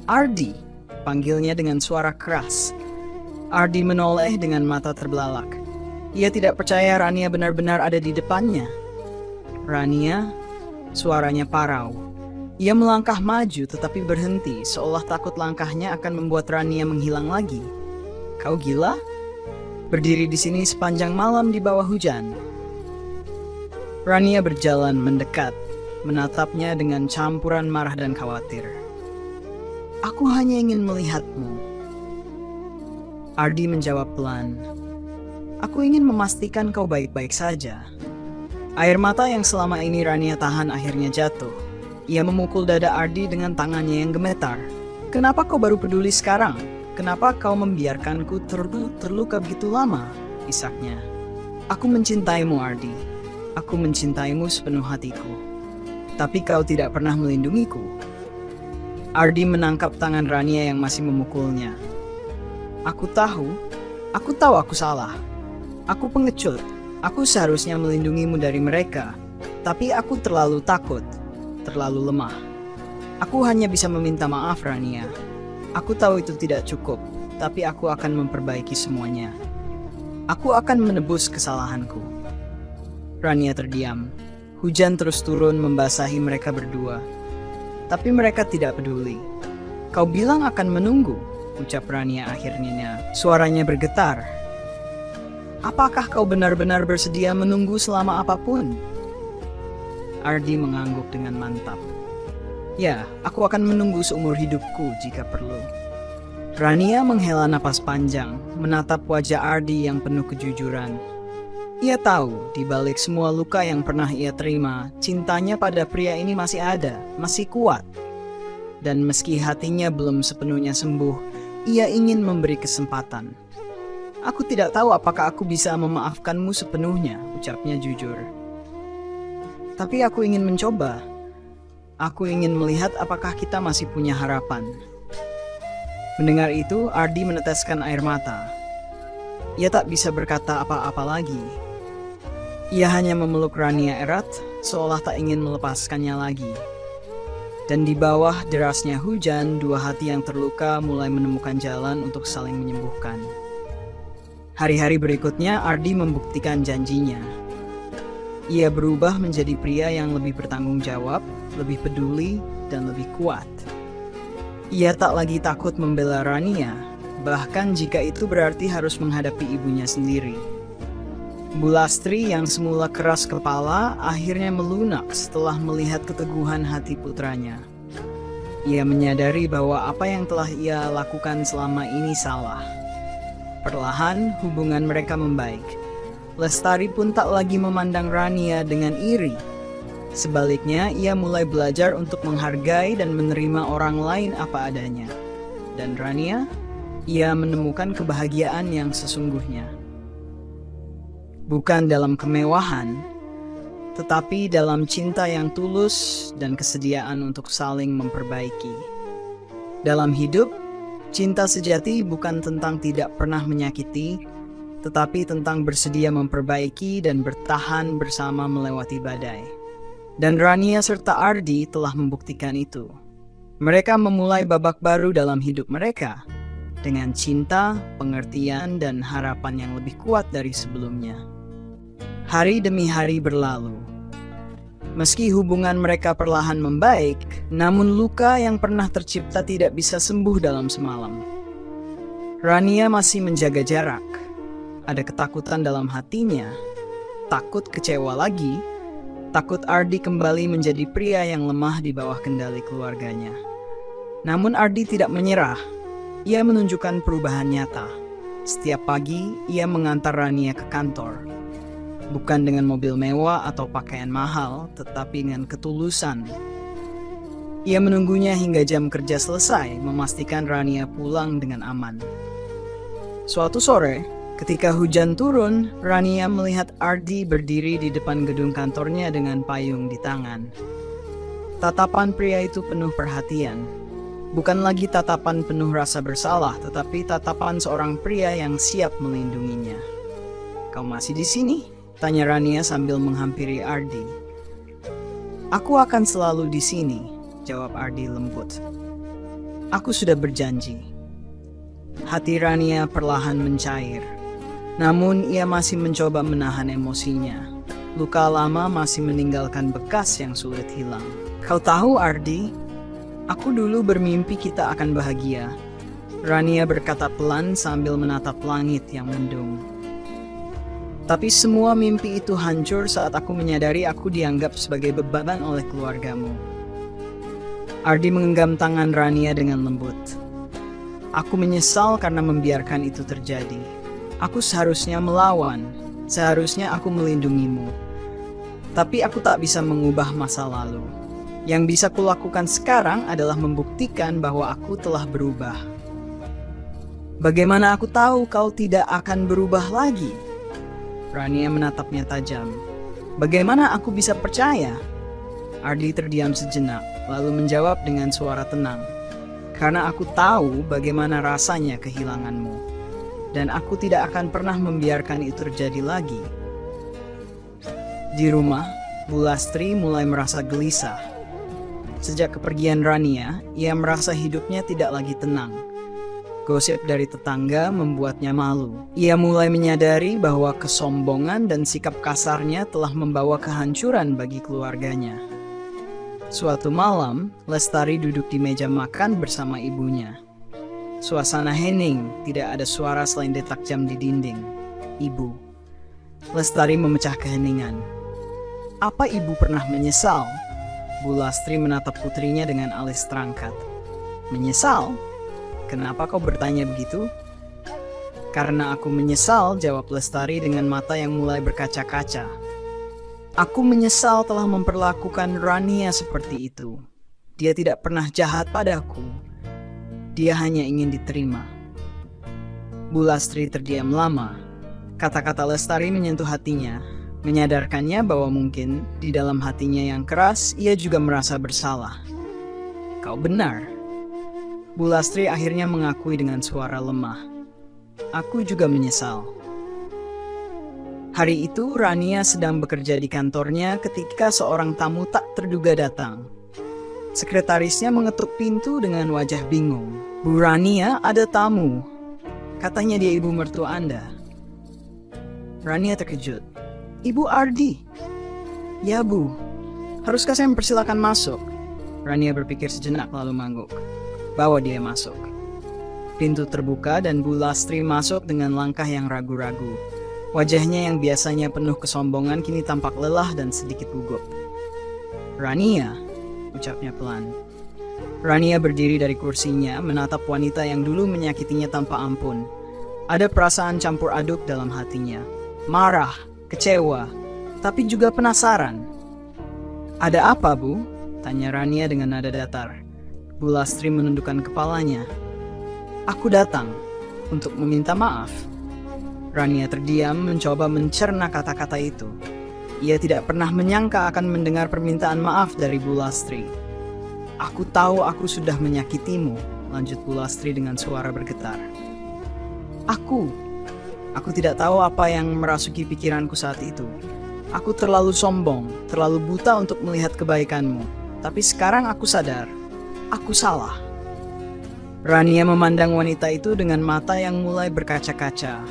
Ardi, panggilnya dengan suara keras. Ardi menoleh dengan mata terbelalak. Ia tidak percaya Rania benar-benar ada di depannya. Rania, suaranya parau. Ia melangkah maju tetapi berhenti, seolah takut langkahnya akan membuat Rania menghilang lagi. Kau gila? Berdiri di sini sepanjang malam di bawah hujan. Rania berjalan mendekat, menatapnya dengan campuran marah dan khawatir. Aku hanya ingin melihatmu. Ardi menjawab pelan. Aku ingin memastikan kau baik-baik saja. Air mata yang selama ini Rania tahan akhirnya jatuh. Ia memukul dada Ardi dengan tangannya yang gemetar. Kenapa kau baru peduli sekarang? Kenapa kau membiarkanku terluka begitu lama? Isaknya. Aku mencintaimu, Ardi. Aku mencintaimu sepenuh hatiku. Tapi kau tidak pernah melindungiku. Ardi menangkap tangan Rania yang masih memukulnya. Aku tahu aku salah. Aku pengecut. Aku seharusnya melindungimu dari mereka. Tapi aku terlalu takut, terlalu lemah. Aku hanya bisa meminta maaf, Rania. Aku tahu itu tidak cukup, tapi aku akan memperbaiki semuanya. Aku akan menebus kesalahanku. Rania terdiam. Hujan terus turun membasahi mereka berdua. Tapi mereka tidak peduli. Kau bilang akan menunggu, ucap Rania akhirnya. Suaranya bergetar. Apakah kau benar-benar bersedia menunggu selama apapun? Ardi mengangguk dengan mantap. Ya, aku akan menunggu seumur hidupku jika perlu. Rania menghela napas panjang, menatap wajah Ardi yang penuh kejujuran. Ia tahu, di balik semua luka yang pernah ia terima, cintanya pada pria ini masih ada, masih kuat. Dan meski hatinya belum sepenuhnya sembuh, ia ingin memberi kesempatan. Aku tidak tahu apakah aku bisa memaafkanmu sepenuhnya, ucapnya jujur. Tapi aku ingin mencoba. Aku ingin melihat apakah kita masih punya harapan. Mendengar itu, Ardi meneteskan air mata. Ia tak bisa berkata apa-apa lagi. Ia hanya memeluk Rania erat, seolah tak ingin melepaskannya lagi. Dan di bawah derasnya hujan, dua hati yang terluka mulai menemukan jalan untuk saling menyembuhkan. Hari-hari berikutnya, Ardi membuktikan janjinya. Ia berubah menjadi pria yang lebih bertanggung jawab, lebih peduli, dan lebih kuat. Ia tak lagi takut membela Rania, bahkan jika itu berarti harus menghadapi ibunya sendiri. Bu Lastri yang semula keras kepala akhirnya melunak setelah melihat keteguhan hati putranya. Ia menyadari bahwa apa yang telah ia lakukan selama ini salah. Perlahan hubungan mereka membaik. Lestari pun tak lagi memandang Rania dengan iri. Sebaliknya, ia mulai belajar untuk menghargai dan menerima orang lain apa adanya. Dan Rania, ia menemukan kebahagiaan yang sesungguhnya. Bukan dalam kemewahan, tetapi dalam cinta yang tulus dan kesediaan untuk saling memperbaiki. Dalam hidup, cinta sejati bukan tentang tidak pernah menyakiti, tetapi tentang bersedia memperbaiki dan bertahan bersama melewati badai. Dan Rania serta Ardi telah membuktikan itu. Mereka memulai babak baru dalam hidup mereka, dengan cinta, pengertian, dan harapan yang lebih kuat dari sebelumnya. Hari demi hari berlalu. Meski hubungan mereka perlahan membaik, namun luka yang pernah tercipta tidak bisa sembuh dalam semalam. Rania masih menjaga jarak. Ada ketakutan dalam hatinya, takut kecewa lagi, takut Ardi kembali menjadi pria yang lemah di bawah kendali keluarganya. Namun Ardi tidak menyerah. Ia menunjukkan perubahan nyata. Setiap pagi, ia mengantar Rania ke kantor. Bukan dengan mobil mewah atau pakaian mahal, tetapi dengan ketulusan. Ia menunggunya hingga jam kerja selesai, memastikan Rania pulang dengan aman. Suatu sore, ketika hujan turun, Rania melihat Ardi berdiri di depan gedung kantornya dengan payung di tangan. Tatapan pria itu penuh perhatian. Bukan lagi tatapan penuh rasa bersalah, tetapi tatapan seorang pria yang siap melindunginya. "Kau masih di sini?" tanya Rania sambil menghampiri Ardi. "Aku akan selalu di sini," jawab Ardi lembut. "Aku sudah berjanji." Hati Rania perlahan mencair. Namun ia masih mencoba menahan emosinya. Luka lama masih meninggalkan bekas yang sulit hilang. "Kau tahu, Ardi, aku dulu bermimpi kita akan bahagia," Rania berkata pelan sambil menatap langit yang mendung. "Tapi semua mimpi itu hancur saat aku menyadari aku dianggap sebagai beban oleh keluargamu." Ardi menggenggam tangan Rania dengan lembut. "Aku menyesal karena membiarkan itu terjadi. Aku seharusnya melawan, seharusnya aku melindungimu. Tapi aku tak bisa mengubah masa lalu. Yang bisa kulakukan sekarang adalah membuktikan bahwa aku telah berubah. Bagaimana aku tahu kau tidak akan berubah lagi? Rania menatapnya tajam. Bagaimana aku bisa percaya? Ardi terdiam sejenak, lalu menjawab dengan suara tenang. Karena aku tahu bagaimana rasanya kehilanganmu. Dan aku tidak akan pernah membiarkan itu terjadi lagi. Di rumah, Bu Lastri mulai merasa gelisah. Sejak kepergian Rania, ia merasa hidupnya tidak lagi tenang. Gosip dari tetangga membuatnya malu. Ia mulai menyadari bahwa kesombongan dan sikap kasarnya telah membawa kehancuran bagi keluarganya. Suatu malam, Lestari duduk di meja makan bersama ibunya. Suasana hening, tidak ada suara selain detak jam di dinding. Ibu. Lestari memecah keheningan. Apa ibu pernah menyesal? Bu Lastri menatap putrinya dengan alis terangkat. Menyesal? Kenapa kau bertanya begitu? Karena aku menyesal, jawab Lestari dengan mata yang mulai berkaca-kaca. Aku menyesal telah memperlakukan Rania seperti itu. Dia tidak pernah jahat padaku. Dia hanya ingin diterima. Bu Lastri terdiam lama. Kata-kata Lestari menyentuh hatinya, menyadarkannya bahwa mungkin di dalam hatinya yang keras ia juga merasa bersalah. Kau benar. Bu Lastri akhirnya mengakui dengan suara lemah. Aku juga menyesal. Hari itu Rania sedang bekerja di kantornya ketika seorang tamu tak terduga datang. Sekretarisnya mengetuk pintu dengan wajah bingung. Bu Rania, ada tamu. Katanya dia ibu mertua Anda. Rania terkejut. Ibu Ardi. Ya Bu, haruskah saya mempersilakan masuk? Rania berpikir sejenak lalu mengangguk. Bawa dia masuk. Pintu terbuka dan Bu Lastri masuk dengan langkah yang ragu-ragu. Wajahnya yang biasanya penuh kesombongan kini tampak lelah dan sedikit gugup. Rania, ucapnya pelan. Rania berdiri dari kursinya menatap wanita yang dulu menyakitinya tanpa ampun. Ada perasaan campur aduk dalam hatinya. Marah, kecewa, tapi juga penasaran. Ada apa, Bu? Tanya Rania dengan nada datar. Bu Lastri menundukkan kepalanya. Aku datang untuk meminta maaf. Rania terdiam mencoba mencerna kata-kata itu. Ia tidak pernah menyangka akan mendengar permintaan maaf dari Bu Lastri. Aku tahu aku sudah menyakitimu, lanjut Bu Lastri dengan suara bergetar. Aku tidak tahu apa yang merasuki pikiranku saat itu. Aku terlalu sombong, terlalu buta untuk melihat kebaikanmu. Tapi sekarang aku sadar, aku salah. Rania memandang wanita itu dengan mata yang mulai berkaca-kaca.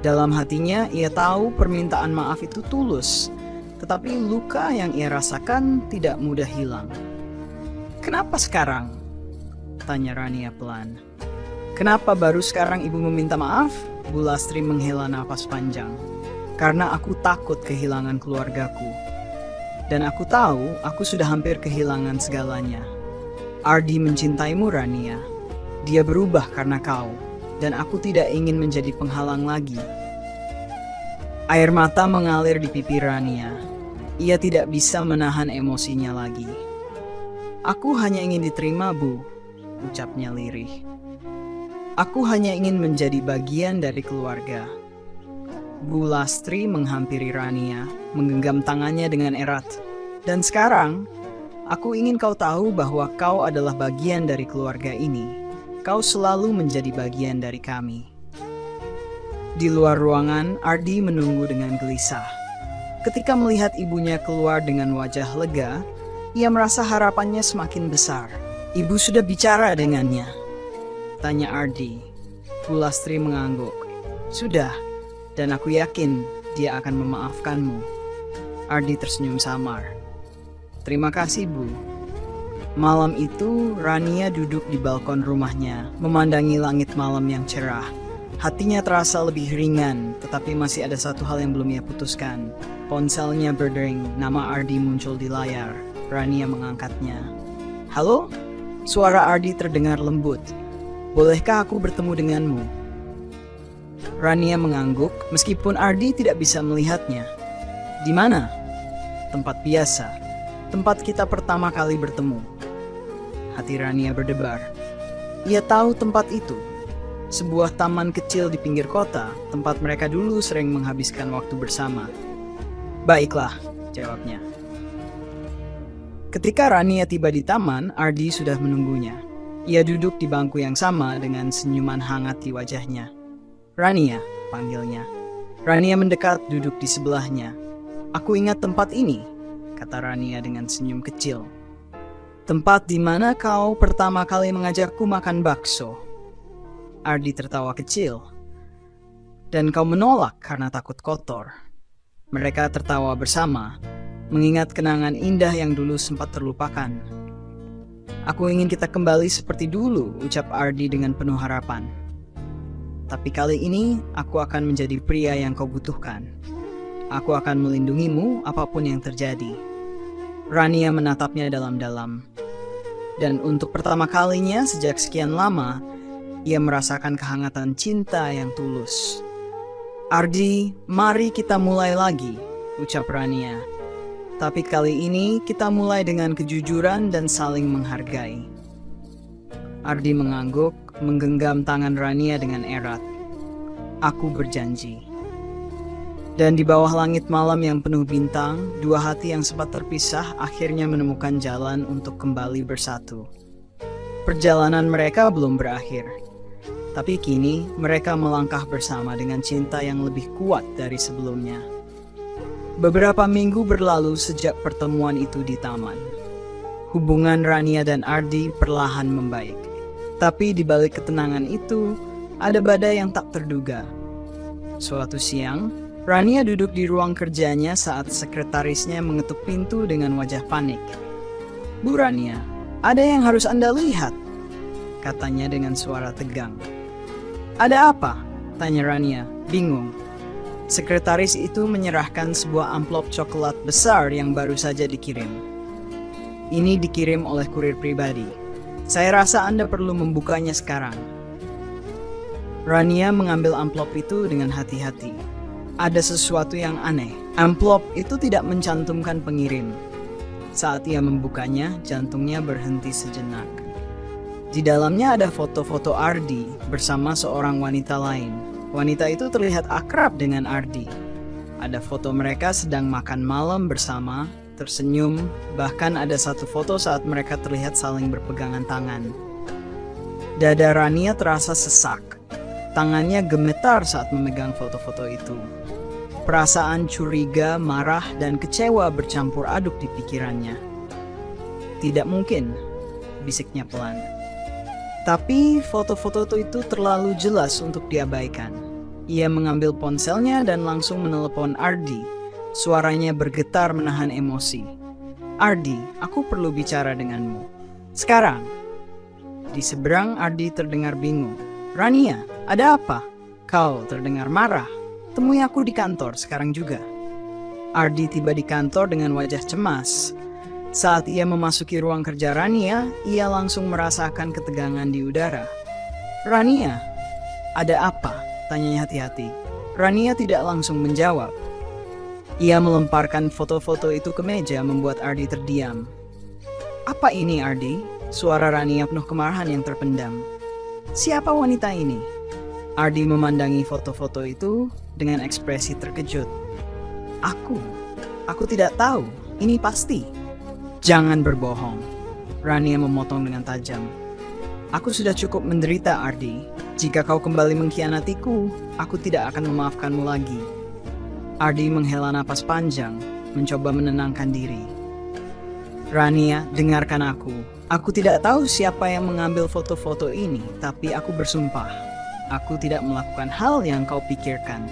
Dalam hatinya, ia tahu permintaan maaf itu tulus, tetapi luka yang ia rasakan tidak mudah hilang. Kenapa sekarang? Tanya Rania pelan. Kenapa baru sekarang ibu meminta maaf? Bu Lastri menghela napas panjang. Karena aku takut kehilangan keluargaku. Dan aku tahu aku sudah hampir kehilangan segalanya. Ardi mencintaimu, Rania. Dia berubah karena kau. Dan aku tidak ingin menjadi penghalang lagi. Air mata mengalir di pipi Rania. Ia tidak bisa menahan emosinya lagi. Aku hanya ingin diterima, Bu, ucapnya lirih. Aku hanya ingin menjadi bagian dari keluarga. Bu Lastri menghampiri Rania, menggenggam tangannya dengan erat. Dan sekarang, aku ingin kau tahu bahwa kau adalah bagian dari keluarga ini. Kau selalu menjadi bagian dari kami. Di luar ruangan, Ardi menunggu dengan gelisah. Ketika melihat ibunya keluar dengan wajah lega, ia merasa harapannya semakin besar. Ibu sudah bicara dengannya? Tanya Ardi. Bu Lastri mengangguk. Sudah, dan aku yakin dia akan memaafkanmu. Ardi tersenyum samar. Terima kasih, Bu. Malam itu, Rania duduk di balkon rumahnya, memandangi langit malam yang cerah. Hatinya terasa lebih ringan, tetapi masih ada satu hal yang belum ia putuskan. Ponselnya berdering, nama Ardi muncul di layar. Rania mengangkatnya. Halo? Suara Ardi terdengar lembut. Bolehkah aku bertemu denganmu? Rania mengangguk meskipun Ardi tidak bisa melihatnya. Di mana? Tempat biasa. Tempat kita pertama kali bertemu. Hati Rania berdebar. Ia tahu tempat itu. Sebuah taman kecil di pinggir kota, tempat mereka dulu sering menghabiskan waktu bersama. Baiklah, jawabnya. Ketika Rania tiba di taman, Ardi sudah menunggunya. Ia duduk di bangku yang sama dengan senyuman hangat di wajahnya. Rania, panggilnya. Rania mendekat duduk di sebelahnya. Aku ingat tempat ini, kata Rania dengan senyum kecil. Tempat di mana kau pertama kali mengajakku makan bakso. Ardi tertawa kecil. Dan kau menolak karena takut kotor. Mereka tertawa bersama, mengingat kenangan indah yang dulu sempat terlupakan. Aku ingin kita kembali seperti dulu, ucap Ardi dengan penuh harapan. Tapi kali ini, aku akan menjadi pria yang kau butuhkan. Aku akan melindungimu apapun yang terjadi. Rania menatapnya dalam-dalam. Dan untuk pertama kalinya sejak sekian lama, ia merasakan kehangatan cinta yang tulus. Ardi, mari kita mulai lagi, ucap Rania. Tapi kali ini kita mulai dengan kejujuran dan saling menghargai. Ardi mengangguk, menggenggam tangan Rania dengan erat. Aku berjanji. Dan di bawah langit malam yang penuh bintang, dua hati yang sempat terpisah akhirnya menemukan jalan untuk kembali bersatu. Perjalanan mereka belum berakhir. Tapi kini mereka melangkah bersama dengan cinta yang lebih kuat dari sebelumnya. Beberapa minggu berlalu sejak pertemuan itu di taman. Hubungan Rania dan Ardi perlahan membaik. Tapi di balik ketenangan itu, ada badai yang tak terduga. Suatu siang, Rania duduk di ruang kerjanya saat sekretarisnya mengetuk pintu dengan wajah panik. Bu Rania, ada yang harus Anda lihat, katanya dengan suara tegang. Ada apa? Tanya Rania, bingung. Sekretaris itu menyerahkan sebuah amplop coklat besar yang baru saja dikirim. Ini dikirim oleh kurir pribadi. Saya rasa Anda perlu membukanya sekarang. Rania mengambil amplop itu dengan hati-hati. Ada sesuatu yang aneh. Amplop itu tidak mencantumkan pengirim. Saat ia membukanya, jantungnya berhenti sejenak. Di dalamnya ada foto-foto Ardi bersama seorang wanita lain. Wanita itu terlihat akrab dengan Ardi. Ada foto mereka sedang makan malam bersama, tersenyum, bahkan ada satu foto saat mereka terlihat saling berpegangan tangan. Dada Rania terasa sesak. Tangannya gemetar saat memegang foto-foto itu. Perasaan curiga, marah, dan kecewa bercampur aduk di pikirannya. Tidak mungkin, bisiknya pelan. Tapi foto-foto itu terlalu jelas untuk diabaikan. Ia mengambil ponselnya dan langsung menelepon Ardi. Suaranya bergetar menahan emosi. Ardi, aku perlu bicara denganmu. Sekarang. Di seberang Ardi terdengar bingung. Rania, ada apa? Kau terdengar marah. Temui aku di kantor sekarang juga. Ardi tiba di kantor dengan wajah cemas. Saat ia memasuki ruang kerja Rania, ia langsung merasakan ketegangan di udara. Rania, ada apa? Tanyanya hati-hati. Rania tidak langsung menjawab. Ia melemparkan foto-foto itu ke meja membuat Ardi terdiam. Apa ini Ardi? Suara Rania penuh kemarahan yang terpendam. Siapa wanita ini? Ardi memandangi foto-foto itu dengan ekspresi terkejut. Aku tidak tahu, ini pasti. Jangan berbohong. Rania memotong dengan tajam. Aku sudah cukup menderita, Ardi. Jika kau kembali mengkhianatiku, aku tidak akan memaafkanmu lagi. Ardi menghela napas panjang, mencoba menenangkan diri. Rania, dengarkan aku. Aku tidak tahu siapa yang mengambil foto-foto ini, tapi aku bersumpah. Aku tidak melakukan hal yang kau pikirkan.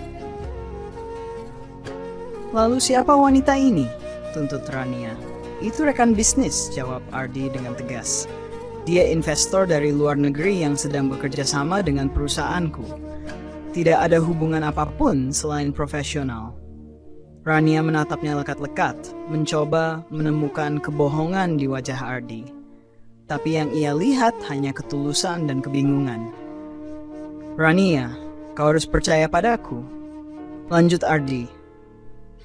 Lalu siapa wanita ini? Tuntut Rania. Itu rekan bisnis, jawab Ardi dengan tegas. Dia investor dari luar negeri yang sedang bekerja sama dengan perusahaanku. Tidak ada hubungan apapun selain profesional. Rania menatapnya lekat-lekat, mencoba menemukan kebohongan di wajah Ardi. Tapi yang ia lihat hanya ketulusan dan kebingungan. Rania, Kau harus percaya padaku. Lanjut Ardi.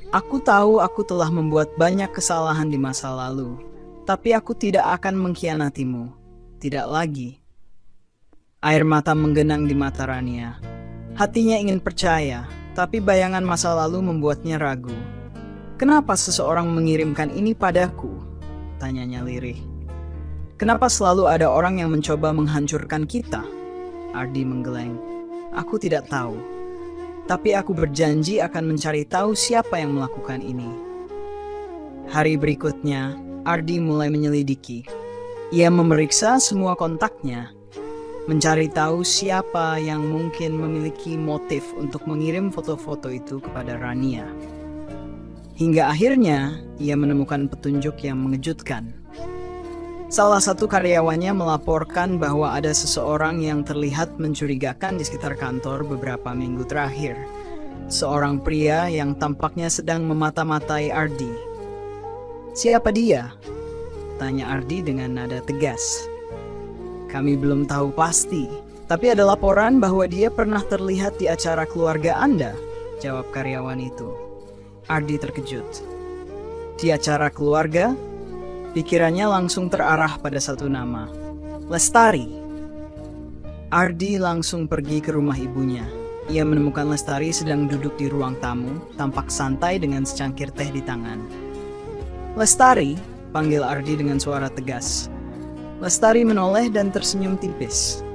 Aku tahu aku telah membuat banyak kesalahan di masa lalu, tapi aku tidak akan mengkhianatimu. Tidak lagi. Air mata menggenang di mata Rania. Hatinya ingin percaya, tapi bayangan masa lalu membuatnya ragu. Kenapa seseorang mengirimkan ini padaku? Tanyanya lirih. Kenapa selalu ada orang yang mencoba menghancurkan kita? Ardi menggeleng. Aku tidak tahu. Tapi aku berjanji akan mencari tahu siapa yang melakukan ini. Hari berikutnya, Ardi mulai menyelidiki. Ia memeriksa semua kontaknya, mencari tahu siapa yang mungkin memiliki motif untuk mengirim foto-foto itu kepada Rania. Hingga akhirnya, ia menemukan petunjuk yang mengejutkan. Salah satu karyawannya melaporkan bahwa ada seseorang yang terlihat mencurigakan di sekitar kantor beberapa minggu terakhir. Seorang pria yang tampaknya sedang memata-matai Ardi. Siapa dia? Tanya Ardi dengan nada tegas. Kami belum tahu pasti, tapi ada laporan bahwa dia pernah terlihat di acara keluarga Anda, jawab karyawan itu. Ardi terkejut. Di acara keluarga? Pikirannya langsung terarah pada satu nama, Lestari. Ardi langsung pergi ke rumah ibunya. Ia menemukan Lestari sedang duduk di ruang tamu, tampak santai dengan secangkir teh di tangan. Lestari, panggil Ardi dengan suara tegas. Lestari menoleh dan tersenyum tipis.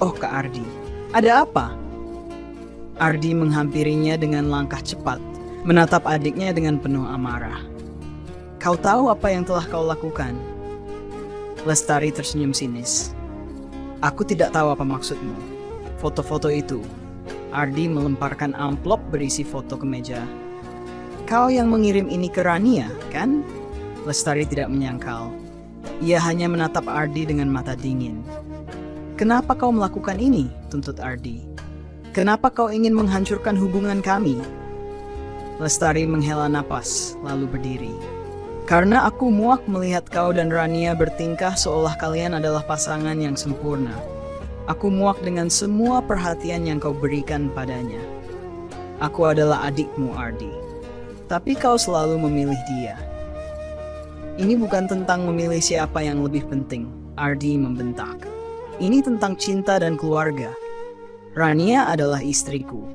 Oh Kak Ardi, ada apa? Ardi menghampirinya dengan langkah cepat, menatap adiknya dengan penuh amarah. Kau tahu apa yang telah kau lakukan? Lestari tersenyum sinis. Aku tidak tahu apa maksudmu. Foto-foto itu. Ardi melemparkan amplop berisi foto ke meja. Kau yang mengirim ini ke Rania, kan? Lestari tidak menyangkal. Ia hanya menatap Ardi dengan mata dingin. Kenapa kau melakukan ini? Tuntut Ardi. Kenapa kau ingin menghancurkan hubungan kami? Lestari menghela napas, lalu berdiri. Karena aku muak melihat kau dan Rania bertingkah seolah kalian adalah pasangan yang sempurna. Aku muak dengan semua perhatian yang kau berikan padanya. Aku adalah adikmu, Ardi. Tapi kau selalu memilih dia. Ini bukan tentang memilih siapa yang lebih penting, Ardi membentak. Ini tentang cinta dan keluarga. Rania adalah istriku.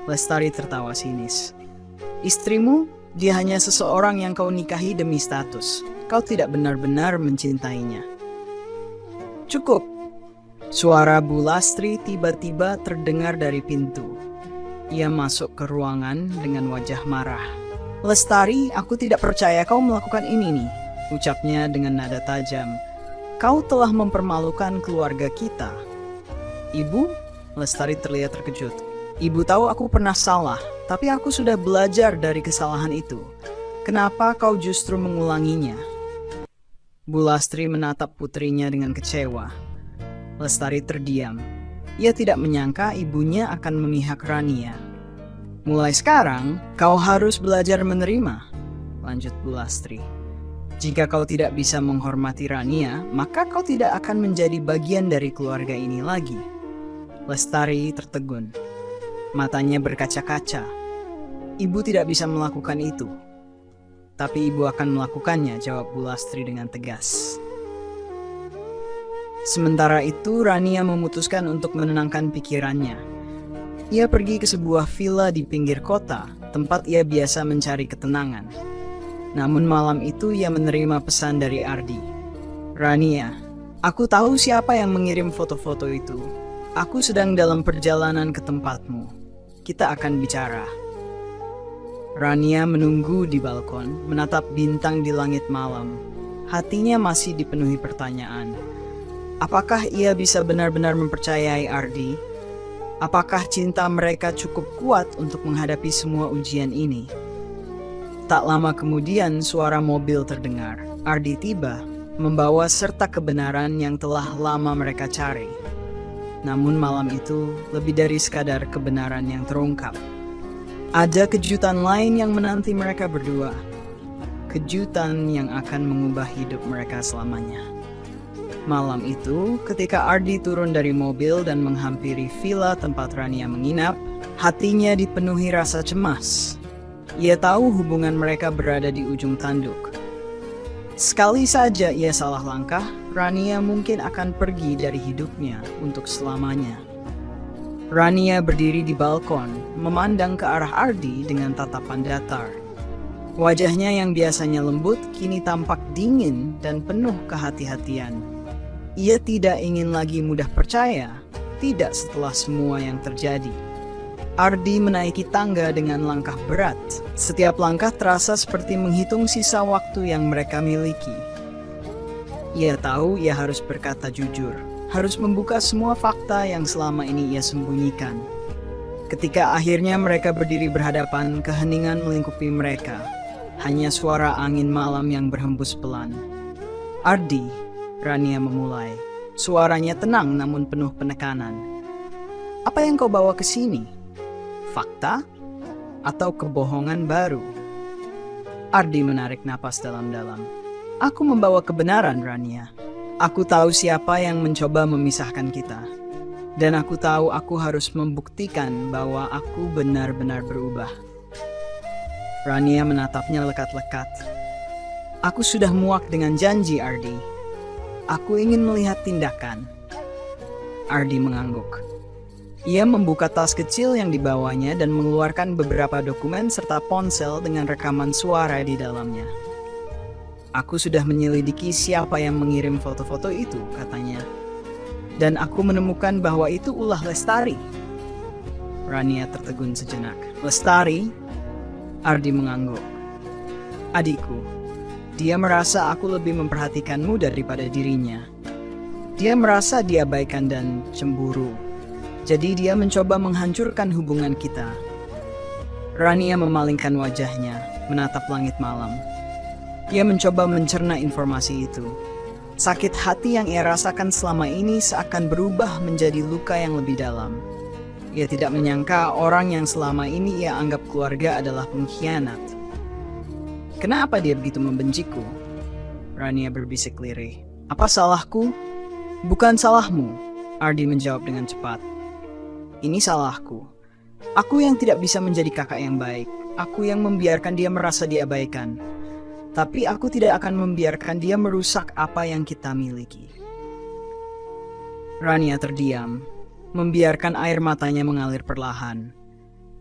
Lestari tertawa sinis. Istrimu? Dia hanya seseorang yang kau nikahi demi status. Kau tidak benar-benar mencintainya. Cukup. Suara Bu Lastri tiba-tiba terdengar dari pintu. Ia masuk ke ruangan dengan wajah marah. Lestari, aku tidak percaya kau melakukan ini nih, ucapnya dengan nada tajam. Kau telah mempermalukan keluarga kita. Ibu? Lestari terlihat terkejut. Ibu tahu aku pernah salah, tapi aku sudah belajar dari kesalahan itu. Kenapa kau justru mengulanginya? Bu Lastri menatap putrinya dengan kecewa. Lestari terdiam. Ia tidak menyangka ibunya akan memihak Rania. Mulai sekarang, kau harus belajar menerima, lanjut Bu Lastri. Jika kau tidak bisa menghormati Rania, maka kau tidak akan menjadi bagian dari keluarga ini lagi. Lestari tertegun. Matanya berkaca-kaca. Ibu tidak bisa melakukan itu. Tapi ibu akan melakukannya, jawab Bu Lastri dengan tegas. Sementara itu, Rania memutuskan untuk menenangkan pikirannya. Ia pergi ke sebuah villa di pinggir kota, tempat ia biasa mencari ketenangan. Namun malam itu ia menerima pesan dari Ardi. Rania, aku tahu siapa yang mengirim foto-foto itu. Aku sedang dalam perjalanan ke tempatmu. Kita akan bicara. Rania menunggu di balkon, menatap bintang di langit malam. Hatinya masih dipenuhi pertanyaan. Apakah ia bisa benar-benar mempercayai Ardi? Apakah cinta mereka cukup kuat untuk menghadapi semua ujian ini? Tak lama kemudian suara mobil terdengar. Ardi tiba, membawa serta kebenaran yang telah lama mereka cari. Namun malam itu lebih dari sekadar kebenaran yang terungkap. Ada kejutan lain yang menanti mereka berdua. Kejutan yang akan mengubah hidup mereka selamanya. Malam itu, ketika Ardi turun dari mobil dan menghampiri villa tempat Rania menginap, hatinya dipenuhi rasa cemas. Ia tahu hubungan mereka berada di ujung tanduk. Sekali saja ia salah langkah, Rania mungkin akan pergi dari hidupnya untuk selamanya. Rania berdiri di balkon, memandang ke arah Ardi dengan tatapan datar. Wajahnya yang biasanya lembut, kini tampak dingin dan penuh kehati-hatian. Ia tidak ingin lagi mudah percaya, tidak setelah semua yang terjadi. Ardi menaiki tangga dengan langkah berat. Setiap langkah terasa seperti menghitung sisa waktu yang mereka miliki. Ia tahu ia harus berkata jujur, harus membuka semua fakta yang selama ini ia sembunyikan. Ketika akhirnya mereka berdiri berhadapan, keheningan melingkupi mereka. Hanya suara angin malam yang berhembus pelan. Ardi, Rania memulai. Suaranya tenang namun penuh penekanan. Apa yang kau bawa ke sini? Fakta? Atau kebohongan baru? Ardi menarik napas dalam-dalam. Aku membawa kebenaran, Rania. Aku tahu siapa yang mencoba memisahkan kita. Dan aku tahu aku harus membuktikan bahwa aku benar-benar berubah. Rania menatapnya lekat-lekat. Aku sudah muak dengan janji, Ardi. Aku ingin melihat tindakan. Ardi mengangguk. Ia membuka tas kecil yang dibawanya dan mengeluarkan beberapa dokumen serta ponsel dengan rekaman suara di dalamnya. Aku sudah menyelidiki siapa yang mengirim foto-foto itu, katanya. Dan aku menemukan bahwa itu ulah Lestari. Rania tertegun sejenak. Lestari? Ardi mengangguk. Adikku. Dia merasa aku lebih memperhatikanmu daripada dirinya. Dia merasa diabaikan dan cemburu. Jadi dia mencoba menghancurkan hubungan kita. Rania memalingkan wajahnya, menatap langit malam. Ia mencoba mencerna informasi itu. Sakit hati yang ia rasakan selama ini seakan berubah menjadi luka yang lebih dalam. Ia tidak menyangka orang yang selama ini ia anggap keluarga adalah pengkhianat. Kenapa dia begitu membenciku? Rania berbisik lirih. Apa salahku? Bukan salahmu, Ardi menjawab dengan cepat. Ini salahku. Aku yang tidak bisa menjadi kakak yang baik. Aku yang membiarkan dia merasa diabaikan. Tapi aku tidak akan membiarkan dia merusak apa yang kita miliki. Rania terdiam, membiarkan air matanya mengalir perlahan.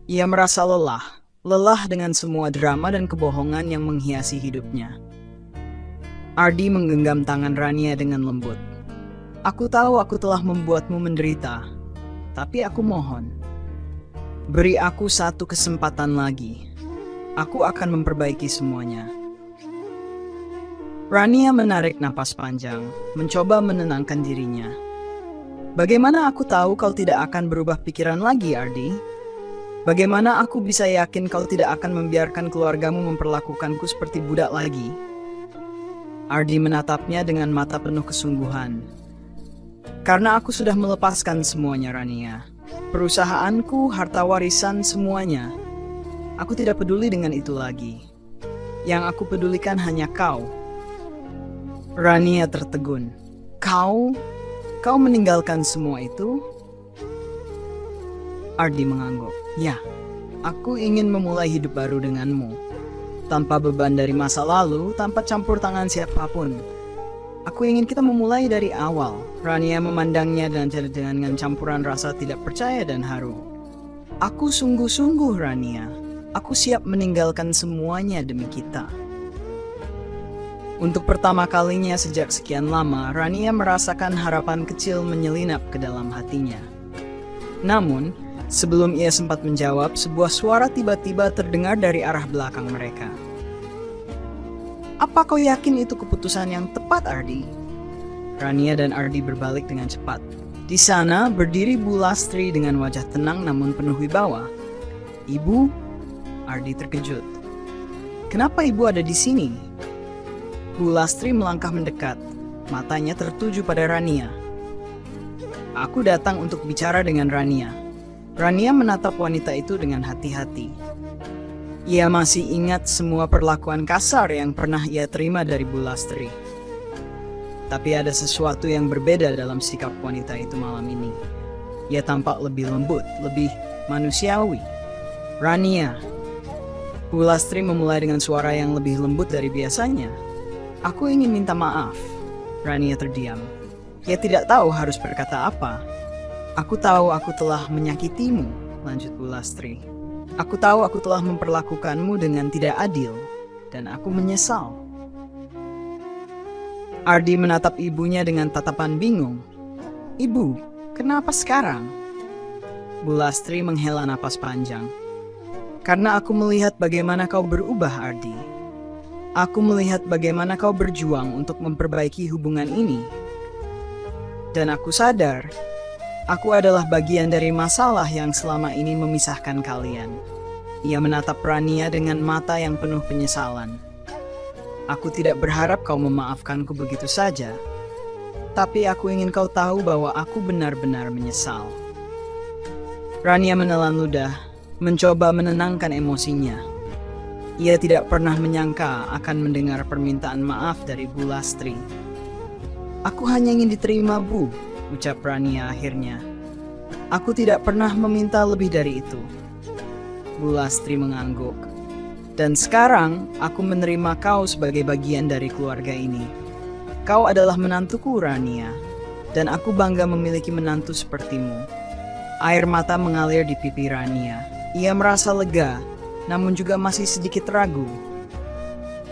Ia merasa lelah dengan semua drama dan kebohongan yang menghiasi hidupnya. Ardi menggenggam tangan Rania dengan lembut. Aku tahu aku telah membuatmu menderita, tapi aku mohon, beri aku satu kesempatan lagi. Aku akan memperbaiki semuanya. Rania menarik napas panjang, mencoba menenangkan dirinya. Bagaimana aku tahu kau tidak akan berubah pikiran lagi, Ardi? Bagaimana aku bisa yakin kau tidak akan membiarkan keluargamu memperlakukanku seperti budak lagi? Ardi menatapnya dengan mata penuh kesungguhan. Karena aku sudah melepaskan semuanya, Rania. Perusahaanku, harta warisan, semuanya. Aku tidak peduli dengan itu lagi. Yang aku pedulikan hanya kau. Rania tertegun. Kau meninggalkan semua itu? Ardi mengangguk. Ya, aku ingin memulai hidup baru denganmu. Tanpa beban dari masa lalu, tanpa campur tangan siapapun. Aku ingin kita memulai dari awal. Rania memandangnya dengan campuran rasa tidak percaya dan haru. Aku sungguh-sungguh, Rania. Aku siap meninggalkan semuanya demi kita. Untuk pertama kalinya sejak sekian lama, Rania merasakan harapan kecil menyelinap ke dalam hatinya. Namun, sebelum ia sempat menjawab, sebuah suara tiba-tiba terdengar dari arah belakang mereka. Apa kau yakin itu keputusan yang tepat, Ardi? Rania dan Ardi berbalik dengan cepat. Di sana berdiri Bu Lastri dengan wajah tenang namun penuh wibawa. Ibu? Ardi terkejut. Kenapa ibu ada di sini? Bu Lastri melangkah mendekat, matanya tertuju pada Rania. Aku datang untuk bicara dengan Rania. Rania menatap wanita itu dengan hati-hati. Ia masih ingat semua perlakuan kasar yang pernah ia terima dari Bu Lastri. Tapi ada sesuatu yang berbeda dalam sikap wanita itu malam ini. Ia tampak lebih lembut, lebih manusiawi. Rania. Bu Lastri memulai dengan suara yang lebih lembut dari biasanya. Aku ingin minta maaf. Rania terdiam. Ia tidak tahu harus berkata apa. Aku tahu aku telah menyakitimu, lanjut Bu Lastri. Aku tahu aku telah memperlakukanmu dengan tidak adil, dan aku menyesal. Ardi menatap ibunya dengan tatapan bingung. Ibu, kenapa sekarang? Bu Lastri menghela napas panjang. Karena aku melihat bagaimana kau berubah, Ardi. Aku melihat bagaimana kau berjuang untuk memperbaiki hubungan ini. Dan aku sadar, aku adalah bagian dari masalah yang selama ini memisahkan kalian. Ia menatap Rania dengan mata yang penuh penyesalan. Aku tidak berharap kau memaafkanku begitu saja. Tapi aku ingin kau tahu bahwa aku benar-benar menyesal. Rania menelan ludah, mencoba menenangkan emosinya. Ia tidak pernah menyangka akan mendengar permintaan maaf dari Bu Lastri. Aku hanya ingin diterima, Bu, ucap Rania akhirnya. Aku tidak pernah meminta lebih dari itu. Bu Lastri mengangguk. Dan sekarang aku menerima kau sebagai bagian dari keluarga ini. Kau adalah menantuku, Rania, dan aku bangga memiliki menantu sepertimu. Air mata mengalir di pipi Rania. Ia merasa lega, namun juga masih sedikit ragu.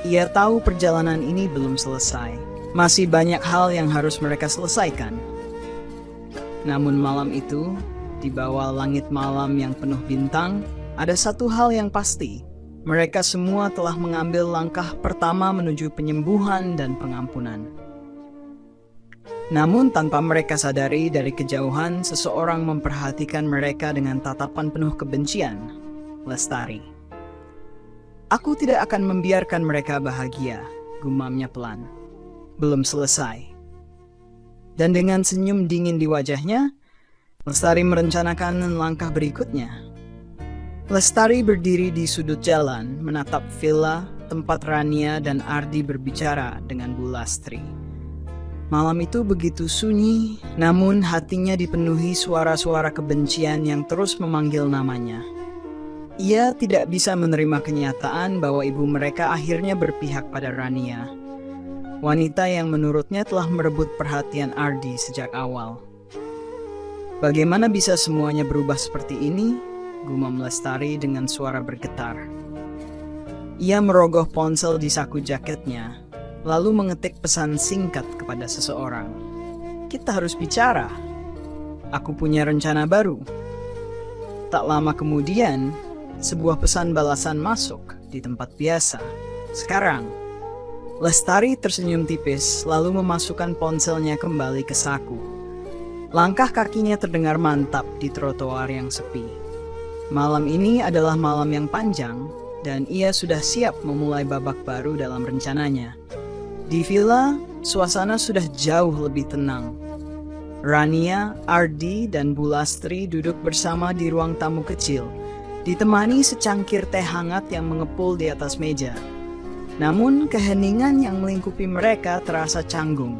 Ia tahu perjalanan ini belum selesai. Masih banyak hal yang harus mereka selesaikan. Namun malam itu, di bawah langit malam yang penuh bintang, ada satu hal yang pasti. Mereka semua telah mengambil langkah pertama menuju penyembuhan dan pengampunan. Namun tanpa mereka sadari, dari kejauhan seseorang memperhatikan mereka dengan tatapan penuh kebencian. Lestari. Aku tidak akan membiarkan mereka bahagia, gumamnya pelan. Belum selesai. Dan dengan senyum dingin di wajahnya, Lestari merencanakan langkah berikutnya. Lestari berdiri di sudut jalan, menatap villa tempat Rania dan Ardi berbicara dengan Bu Lastri. Malam itu begitu sunyi, namun hatinya dipenuhi suara-suara kebencian yang terus memanggil namanya. Ia tidak bisa menerima kenyataan bahwa ibu mereka akhirnya berpihak pada Rania, wanita yang menurutnya telah merebut perhatian Ardi sejak awal. Bagaimana bisa semuanya berubah seperti ini? Gumam Lestari dengan suara bergetar. Ia merogoh ponsel di saku jaketnya, lalu mengetik pesan singkat kepada seseorang. Kita harus bicara. Aku punya rencana baru. Tak lama kemudian, sebuah pesan balasan masuk di tempat biasa. Sekarang, Lestari tersenyum tipis lalu memasukkan ponselnya kembali ke saku. Langkah kakinya terdengar mantap di trotoar yang sepi. Malam ini adalah malam yang panjang, dan ia sudah siap memulai babak baru dalam rencananya. Di villa, suasana sudah jauh lebih tenang. Rania, Ardi, dan Bu Lastri duduk bersama di ruang tamu kecil, ditemani secangkir teh hangat yang mengepul di atas meja. Namun keheningan yang melingkupi mereka terasa canggung.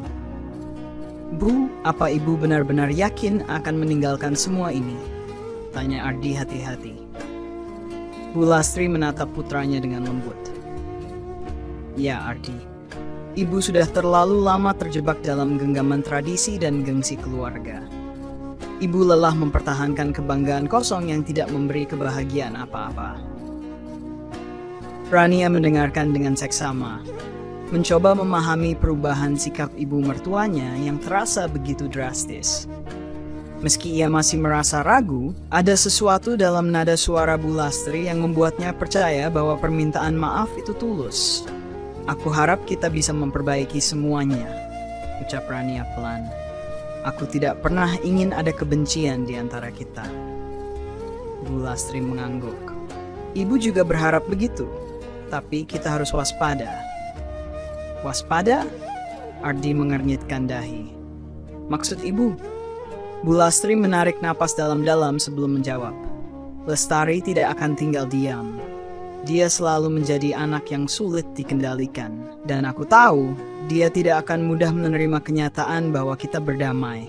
Bu, apa ibu benar-benar yakin akan meninggalkan semua ini? Tanya Ardi hati-hati. Bu Lastri menatap putranya dengan lembut. Ya Ardi, ibu sudah terlalu lama terjebak dalam genggaman tradisi dan gengsi keluarga. Ibu lelah mempertahankan kebanggaan kosong yang tidak memberi kebahagiaan apa-apa. Rania mendengarkan dengan seksama, mencoba memahami perubahan sikap ibu mertuanya yang terasa begitu drastis. Meski ia masih merasa ragu, ada sesuatu dalam nada suara Bu Lastri yang membuatnya percaya bahwa permintaan maaf itu tulus. Aku harap kita bisa memperbaiki semuanya, ucap Rania pelan. Aku tidak pernah ingin ada kebencian di antara kita. Bu Lastri mengangguk. Ibu juga berharap begitu, tapi kita harus waspada. Waspada? Ardi mengernyitkan dahi. Maksud ibu? Bu Lastri menarik napas dalam-dalam sebelum menjawab. Lestari tidak akan tinggal diam. Dia selalu menjadi anak yang sulit dikendalikan. Dan aku tahu, dia tidak akan mudah menerima kenyataan bahwa kita berdamai.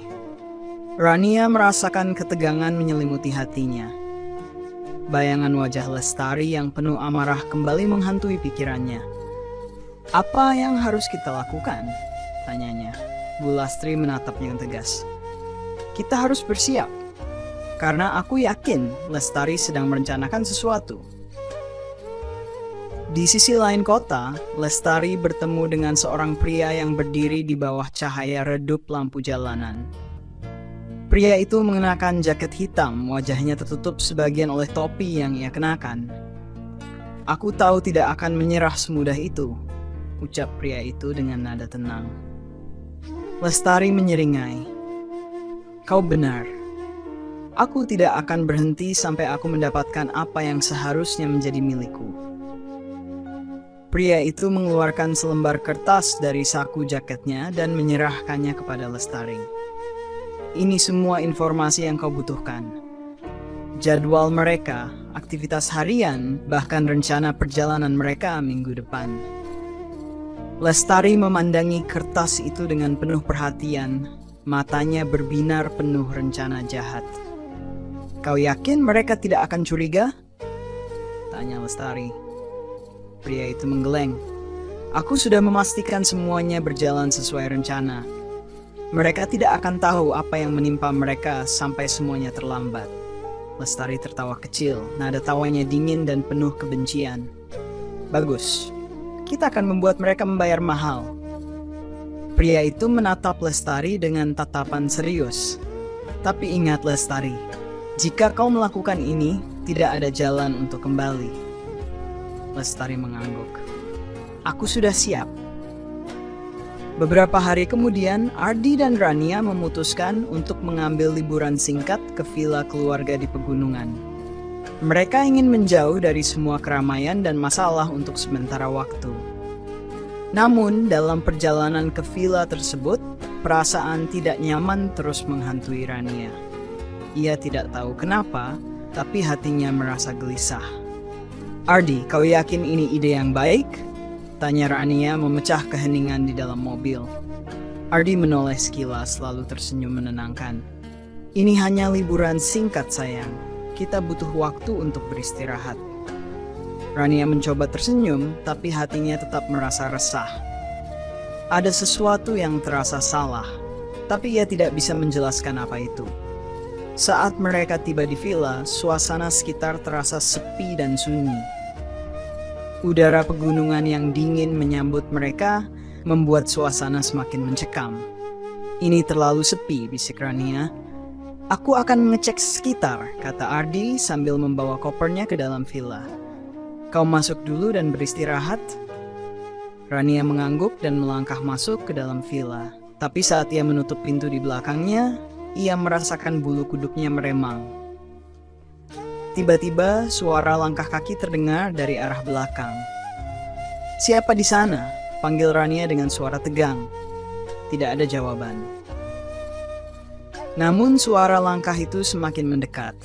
Rania merasakan ketegangan menyelimuti hatinya. Bayangan wajah Lestari yang penuh amarah kembali menghantui pikirannya. "Apa yang harus kita lakukan?" tanyanya. Bu Lastri menatapnya dengan tegas. "Kita harus bersiap, karena aku yakin Lestari sedang merencanakan sesuatu." Di sisi lain kota, Lestari bertemu dengan seorang pria yang berdiri di bawah cahaya redup lampu jalanan. Pria itu mengenakan jaket hitam, wajahnya tertutup sebagian oleh topi yang ia kenakan. "Aku tahu tidak akan menyerah semudah itu," ucap pria itu dengan nada tenang. Lestari menyeringai. "Kau benar. Aku tidak akan berhenti sampai aku mendapatkan apa yang seharusnya menjadi milikku." Pria itu mengeluarkan selembar kertas dari saku jaketnya dan menyerahkannya kepada Lestari. "Ini semua informasi yang kau butuhkan. Jadwal mereka, aktivitas harian, bahkan rencana perjalanan mereka minggu depan." Lestari memandangi kertas itu dengan penuh perhatian, matanya berbinar penuh rencana jahat. "Kau yakin mereka tidak akan curiga?" tanya Lestari. Pria itu menggeleng. "Aku sudah memastikan semuanya berjalan sesuai rencana. Mereka tidak akan tahu apa yang menimpa mereka sampai semuanya terlambat." Lestari tertawa kecil, nada tawanya dingin dan penuh kebencian. "Bagus, kita akan membuat mereka membayar mahal." Pria itu menatap Lestari dengan tatapan serius. "Tapi ingat Lestari, jika kau melakukan ini, tidak ada jalan untuk kembali." Lestari mengangguk. "Aku sudah siap." Beberapa hari kemudian, Ardi dan Rania memutuskan untuk mengambil liburan singkat ke villa keluarga di pegunungan. Mereka ingin menjauh dari semua keramaian dan masalah untuk sementara waktu. Namun, dalam perjalanan ke villa tersebut, perasaan tidak nyaman terus menghantui Rania. Ia tidak tahu kenapa, tapi hatinya merasa gelisah. "Ardi, kau yakin ini ide yang baik?" tanya Rania memecah keheningan di dalam mobil. Ardi menoleh sekilas lalu tersenyum menenangkan. "Ini hanya liburan singkat sayang. Kita butuh waktu untuk beristirahat." Rania mencoba tersenyum, tapi hatinya tetap merasa resah. Ada sesuatu yang terasa salah, tapi ia tidak bisa menjelaskan apa itu. Saat mereka tiba di villa, suasana sekitar terasa sepi dan sunyi. Udara pegunungan yang dingin menyambut mereka, membuat suasana semakin mencekam. "Ini terlalu sepi," bisik Rania. "Aku akan mengecek sekitar," kata Ardi sambil membawa kopernya ke dalam villa. "Kau masuk dulu dan beristirahat." Rania mengangguk dan melangkah masuk ke dalam villa. Tapi saat ia menutup pintu di belakangnya, ia merasakan bulu kuduknya meremang. Tiba-tiba suara langkah kaki terdengar dari arah belakang. "Siapa di sana?" panggil Rania dengan suara tegang. Tidak ada jawaban. Namun suara langkah itu semakin mendekat.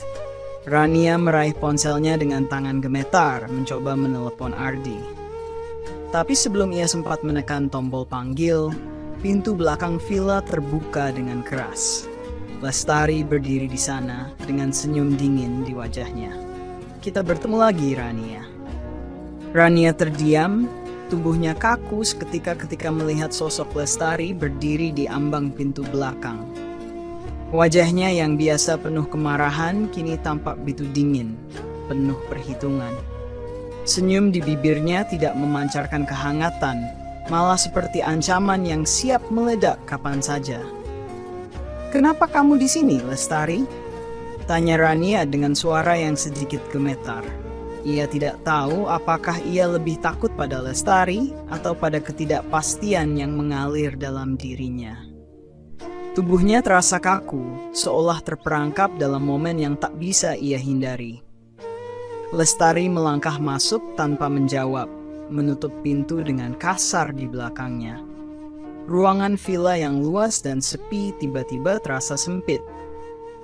Rania meraih ponselnya dengan tangan gemetar, mencoba menelepon Ardi. Tapi sebelum ia sempat menekan tombol panggil, pintu belakang villa terbuka dengan keras. Lestari berdiri di sana dengan senyum dingin di wajahnya. "Kita bertemu lagi, Rania." Rania terdiam, tubuhnya kaku seketika melihat sosok Lestari berdiri di ambang pintu belakang. Wajahnya yang biasa penuh kemarahan kini tampak begitu dingin, penuh perhitungan. Senyum di bibirnya tidak memancarkan kehangatan, malah seperti ancaman yang siap meledak kapan saja. "Kenapa kamu di sini, Lestari?" tanya Rania dengan suara yang sedikit gemetar. Ia tidak tahu apakah ia lebih takut pada Lestari atau pada ketidakpastian yang mengalir dalam dirinya. Tubuhnya terasa kaku, seolah terperangkap dalam momen yang tak bisa ia hindari. Lestari melangkah masuk tanpa menjawab, menutup pintu dengan kasar di belakangnya. Ruangan villa yang luas dan sepi tiba-tiba terasa sempit.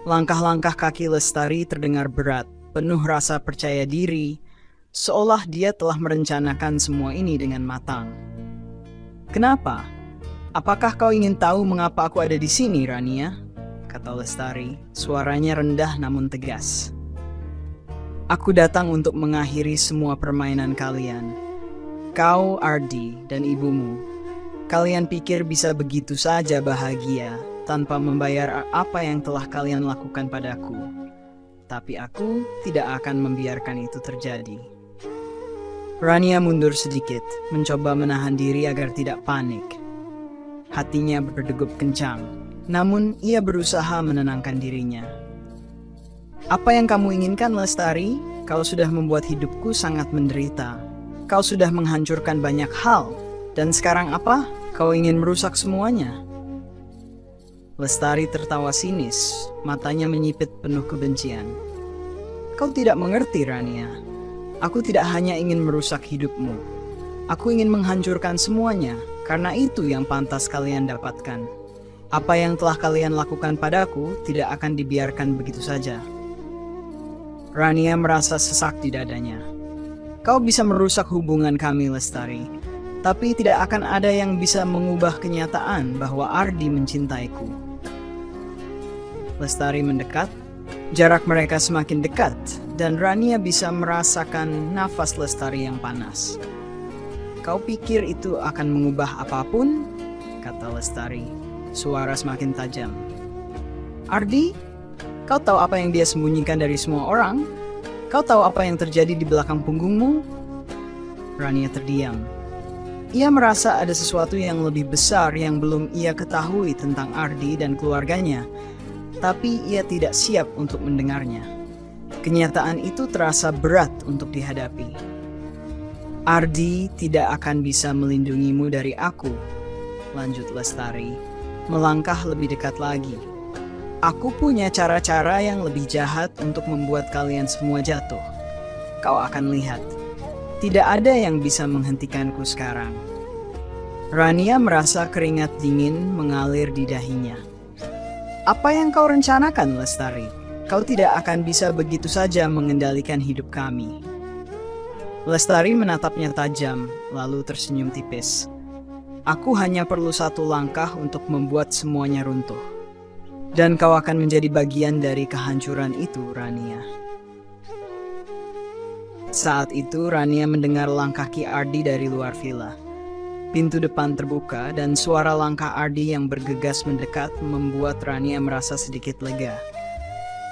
Langkah-langkah kaki Lestari terdengar berat, penuh rasa percaya diri, seolah dia telah merencanakan semua ini dengan matang. "Kenapa?" Apakah kau ingin tahu mengapa aku ada di sini, Rania? Kata Lestari, suaranya rendah namun tegas. Aku datang untuk mengakhiri semua permainan kalian. Kau, Ardi, dan ibumu. Kalian pikir bisa begitu saja bahagia tanpa membayar apa yang telah kalian lakukan padaku. Tapi aku tidak akan membiarkan itu terjadi. Rania mundur sedikit, mencoba menahan diri agar tidak panik. Hatinya berdegup kencang, namun ia berusaha menenangkan dirinya. Apa yang kamu inginkan, Lestari? Kau sudah membuat hidupku sangat menderita. Kau sudah menghancurkan banyak hal. Dan sekarang apa? Kau ingin merusak semuanya? Lestari tertawa sinis, matanya menyipit penuh kebencian. Kau tidak mengerti, Rania. Aku tidak hanya ingin merusak hidupmu. Aku ingin menghancurkan semuanya, karena itu yang pantas kalian dapatkan. Apa yang telah kalian lakukan padaku tidak akan dibiarkan begitu saja. Rania merasa sesak di dadanya. Kau bisa merusak hubungan kami, Lestari, tapi tidak akan ada yang bisa mengubah kenyataan bahwa Ardi mencintaiku. Lestari mendekat, jarak mereka semakin dekat, dan Rania bisa merasakan nafas Lestari yang panas. Kau pikir itu akan mengubah apapun? Kata Lestari, suara semakin tajam. Ardi, kau tahu apa yang dia sembunyikan dari semua orang? Kau tahu apa yang terjadi di belakang punggungmu? Rania terdiam. Ia merasa ada sesuatu yang lebih besar yang belum ia ketahui tentang Ardi dan keluarganya, tapi ia tidak siap untuk mendengarnya. Kenyataan itu terasa berat untuk dihadapi. Ardi tidak akan bisa melindungimu dari aku, lanjut Lestari, melangkah lebih dekat lagi. Aku punya cara-cara yang lebih jahat untuk membuat kalian semua jatuh. Kau akan lihat. Tidak ada yang bisa menghentikanku sekarang. Rania merasa keringat dingin mengalir di dahinya. Apa yang kau rencanakan, Lestari? Kau tidak akan bisa begitu saja mengendalikan hidup kami. Lestari menatapnya tajam, lalu tersenyum tipis. Aku hanya perlu satu langkah untuk membuat semuanya runtuh. Dan kau akan menjadi bagian dari kehancuran itu, Rania. Saat itu Rania mendengar langkah Ki Ardi dari luar villa. Pintu depan terbuka dan suara langkah Ardi yang bergegas mendekat membuat Rania merasa sedikit lega.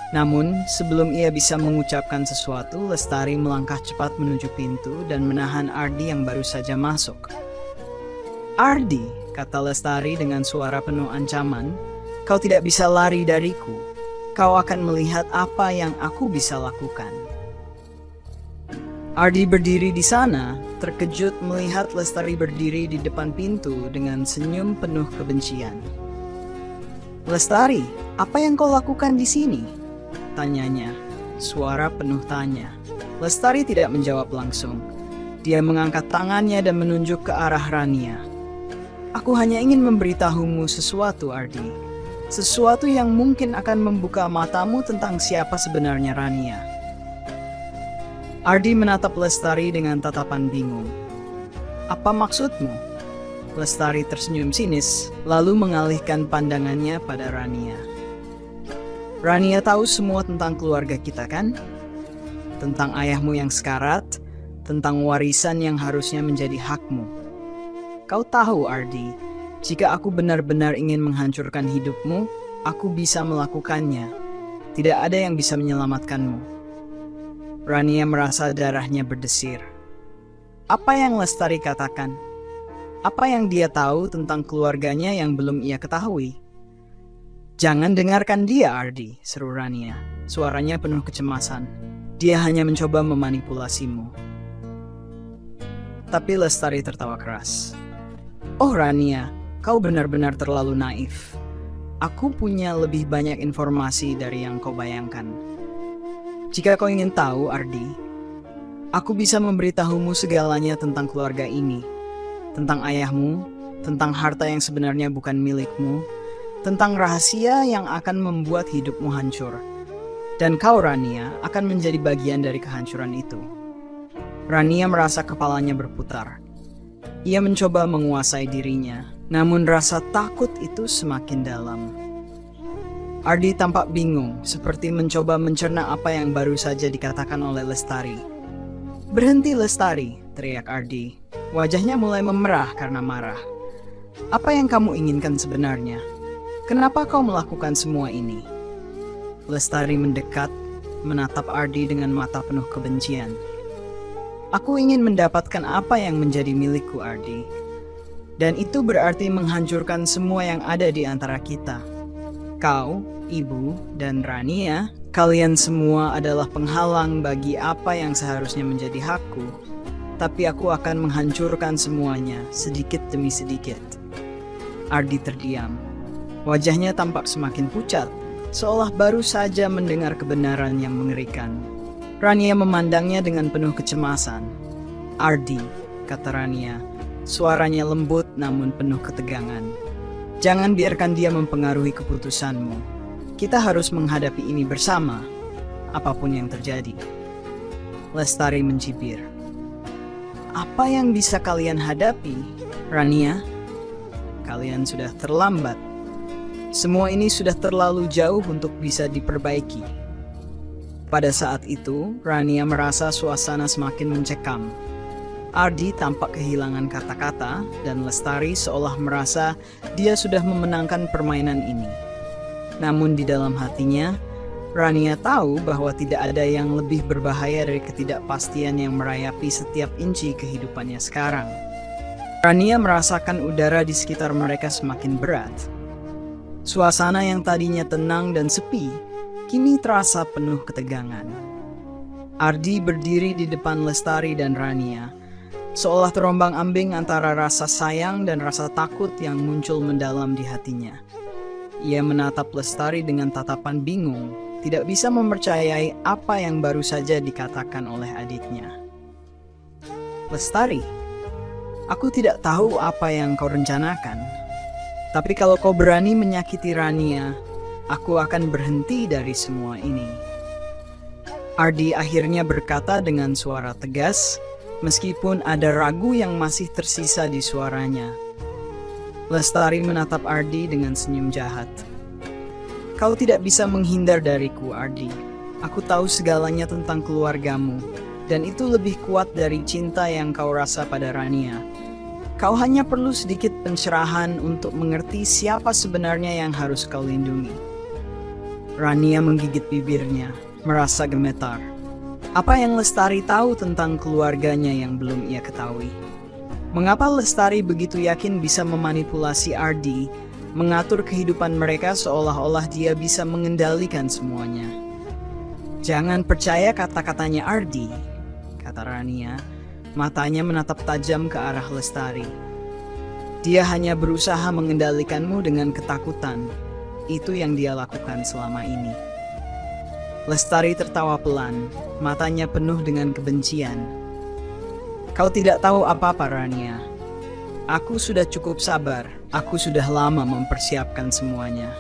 Namun, sebelum ia bisa mengucapkan sesuatu, Lestari melangkah cepat menuju pintu dan menahan Ardi yang baru saja masuk. Ardi, kata Lestari dengan suara penuh ancaman, kau tidak bisa lari dariku. Kau akan melihat apa yang aku bisa lakukan. Ardi berdiri di sana, terkejut melihat Lestari berdiri di depan pintu dengan senyum penuh kebencian. Lestari, apa yang kau lakukan di sini? Tanyanya, suara penuh tanya. Lestari tidak menjawab langsung. Dia mengangkat tangannya dan menunjuk ke arah Rania. Aku hanya ingin memberitahumu sesuatu, Ardi. Sesuatu yang mungkin akan membuka matamu tentang siapa sebenarnya Rania. Ardi menatap Lestari dengan tatapan bingung. Apa maksudmu? Lestari tersenyum sinis, lalu mengalihkan pandangannya pada Rania. Rania tahu semua tentang keluarga kita, kan? Tentang ayahmu yang sekarat, tentang warisan yang harusnya menjadi hakmu. Kau tahu, Ardi, jika aku benar-benar ingin menghancurkan hidupmu, aku bisa melakukannya. Tidak ada yang bisa menyelamatkanmu. Rania merasa darahnya berdesir. Apa yang Lestari katakan? Apa yang dia tahu tentang keluarganya yang belum ia ketahui? Jangan dengarkan dia, Ardi, seru Rania. Suaranya penuh kecemasan. Dia hanya mencoba memanipulasimu. Tapi Lestari tertawa keras. Oh Rania, kau benar-benar terlalu naif. Aku punya lebih banyak informasi dari yang kau bayangkan. Jika kau ingin tahu, Ardi, aku bisa memberitahumu segalanya tentang keluarga ini. Tentang ayahmu, tentang harta yang sebenarnya bukan milikmu, tentang rahasia yang akan membuat hidupmu hancur. Dan kau, Rania, akan menjadi bagian dari kehancuran itu. Rania merasa kepalanya berputar. Ia mencoba menguasai dirinya, Namun rasa takut itu semakin dalam. Ardi tampak bingung, seperti mencoba mencerna apa yang baru saja dikatakan oleh Lestari. "Berhenti, Lestari!" teriak Ardi. Wajahnya mulai memerah karena marah. "Apa yang kamu inginkan sebenarnya? Kenapa kau melakukan semua ini?" Lestari mendekat, menatap Ardi dengan mata penuh kebencian. "Aku ingin mendapatkan apa yang menjadi milikku, Ardi. Dan itu berarti menghancurkan semua yang ada di antara kita. Kau, Ibu, dan Rania, kalian semua adalah penghalang bagi apa yang seharusnya menjadi hakku. Tapi aku akan menghancurkan semuanya, sedikit demi sedikit." Ardi terdiam. Wajahnya tampak semakin pucat, seolah baru saja mendengar kebenaran yang mengerikan. Rania memandangnya dengan penuh kecemasan. "Ardi," kata Rania, suaranya lembut namun penuh ketegangan. "Jangan biarkan dia mempengaruhi keputusanmu. Kita harus menghadapi ini bersama, apapun yang terjadi." Lestari mencibir. "Apa yang bisa kalian hadapi, Rania? Kalian sudah terlambat. Semua ini sudah terlalu jauh untuk bisa diperbaiki." Pada saat itu, Rania merasa suasana semakin mencekam. Ardi tampak kehilangan kata-kata dan Lestari seolah merasa dia sudah memenangkan permainan ini. Namun di dalam hatinya, Rania tahu bahwa tidak ada yang lebih berbahaya dari ketidakpastian yang merayapi setiap inci kehidupannya sekarang. Rania merasakan udara di sekitar mereka semakin berat. Suasana yang tadinya tenang dan sepi, kini terasa penuh ketegangan. Ardi berdiri di depan Lestari dan Rania, seolah terombang-ambing antara rasa sayang dan rasa takut yang muncul mendalam di hatinya. Ia menatap Lestari dengan tatapan bingung, tidak bisa mempercayai apa yang baru saja dikatakan oleh adiknya. "Lestari, aku tidak tahu apa yang kau rencanakan. Tapi kalau kau berani menyakiti Rania, aku akan berhenti dari semua ini." Ardi akhirnya berkata dengan suara tegas, meskipun ada ragu yang masih tersisa di suaranya. Lestari menatap Ardi dengan senyum jahat. "Kau tidak bisa menghindar dariku, Ardi. Aku tahu segalanya tentang keluargamu, dan itu lebih kuat dari cinta yang kau rasa pada Rania. Kau hanya perlu sedikit pencerahan untuk mengerti siapa sebenarnya yang harus kau lindungi." Rania menggigit bibirnya, merasa gemetar. Apa yang Lestari tahu tentang keluarganya yang belum ia ketahui? Mengapa Lestari begitu yakin bisa memanipulasi Ardi, mengatur kehidupan mereka seolah-olah dia bisa mengendalikan semuanya? "Jangan percaya kata-katanya Ardi," kata Rania, matanya menatap tajam ke arah Lestari. "Dia hanya berusaha mengendalikanmu dengan ketakutan. Itu yang dia lakukan selama ini." Lestari tertawa pelan, matanya penuh dengan kebencian. "Kau tidak tahu apa-apa, Rania. Aku sudah cukup sabar. Aku sudah lama mempersiapkan semuanya.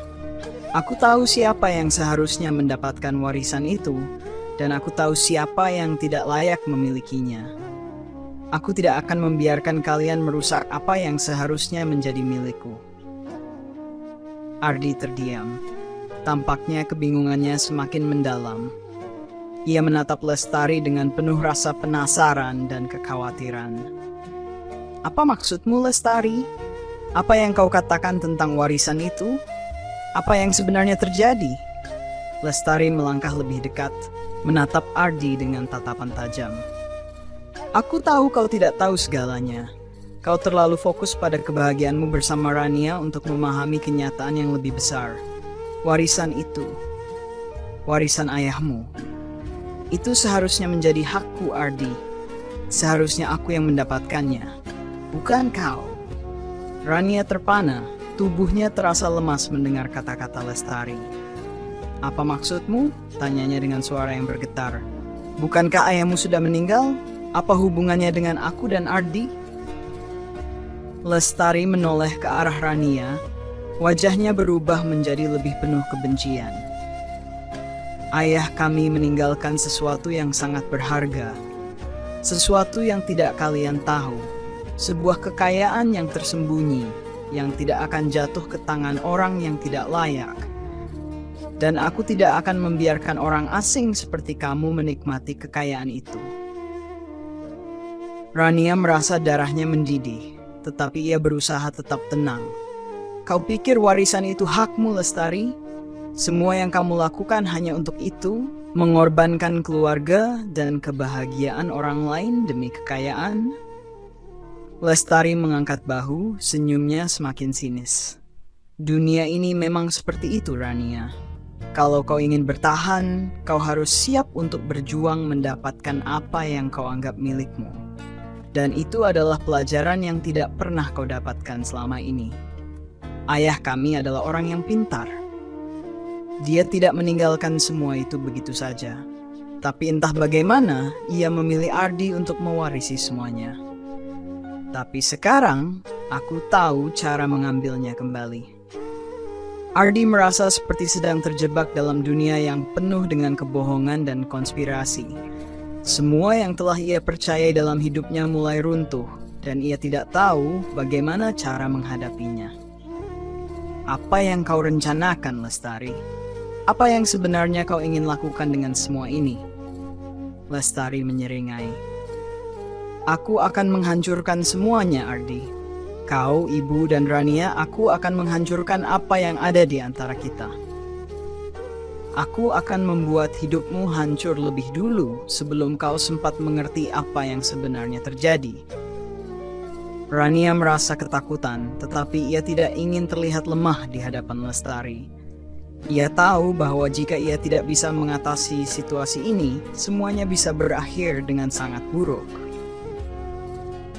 Aku tahu siapa yang seharusnya mendapatkan warisan itu, dan aku tahu siapa yang tidak layak memilikinya. Aku tidak akan membiarkan kalian merusak apa yang seharusnya menjadi milikku." Ardi terdiam. Tampaknya kebingungannya semakin mendalam. Ia menatap Lestari dengan penuh rasa penasaran dan kekhawatiran. "Apa maksudmu, Lestari? Apa yang kau katakan tentang warisan itu? Apa yang sebenarnya terjadi?" Lestari melangkah lebih dekat, menatap Ardi dengan tatapan tajam. "Aku tahu kau tidak tahu segalanya. Kau terlalu fokus pada kebahagiaanmu bersama Rania untuk memahami kenyataan yang lebih besar. Warisan itu, warisan ayahmu, itu seharusnya menjadi hakku, Ardi. Seharusnya aku yang mendapatkannya, bukan kau." Rania terpana, tubuhnya terasa lemas mendengar kata-kata Lestari. "Apa maksudmu?" tanyanya dengan suara yang bergetar. "Bukankah ayahmu sudah meninggal? Apa hubungannya dengan aku dan Ardi?" Lestari menoleh ke arah Rania. Wajahnya berubah menjadi lebih penuh kebencian. "Ayah kami meninggalkan sesuatu yang sangat berharga. Sesuatu yang tidak kalian tahu. Sebuah kekayaan yang tersembunyi. yang tidak akan jatuh ke tangan orang yang tidak layak. Dan aku tidak akan membiarkan orang asing seperti kamu menikmati kekayaan itu. Rania merasa darahnya mendidih, tetapi ia berusaha tetap tenang. Kau pikir warisan itu hakmu, Lestari? Semua yang kamu lakukan hanya untuk itu, mengorbankan keluarga dan kebahagiaan orang lain demi kekayaan? Lestari mengangkat bahu, senyumnya semakin sinis. Dunia ini memang seperti itu, Rania. Kalau kau ingin bertahan, kau harus siap untuk berjuang mendapatkan apa yang kau anggap milikmu. Dan itu adalah pelajaran yang tidak pernah kau dapatkan selama ini. Ayah kami adalah orang yang pintar. Dia tidak meninggalkan semua itu begitu saja. Tapi entah bagaimana, ia memilih Ardi untuk mewarisi semuanya. Tapi sekarang, aku tahu cara mengambilnya kembali. Ardi merasa seperti sedang terjebak dalam dunia yang penuh dengan kebohongan dan konspirasi. Semua yang telah ia percayai dalam hidupnya mulai runtuh, dan ia tidak tahu bagaimana cara menghadapinya. Apa yang kau rencanakan, Lestari? Apa yang sebenarnya kau ingin lakukan dengan semua ini? Lestari menyeringai. Aku akan menghancurkan semuanya, Ardi. Kau, Ibu, dan Rania, aku akan menghancurkan apa yang ada di antara kita. Aku akan membuat hidupmu hancur lebih dulu sebelum kau sempat mengerti apa yang sebenarnya terjadi. Rania merasa ketakutan, tetapi ia tidak ingin terlihat lemah di hadapan Lestari. Ia tahu bahwa jika ia tidak bisa mengatasi situasi ini, semuanya bisa berakhir dengan sangat buruk.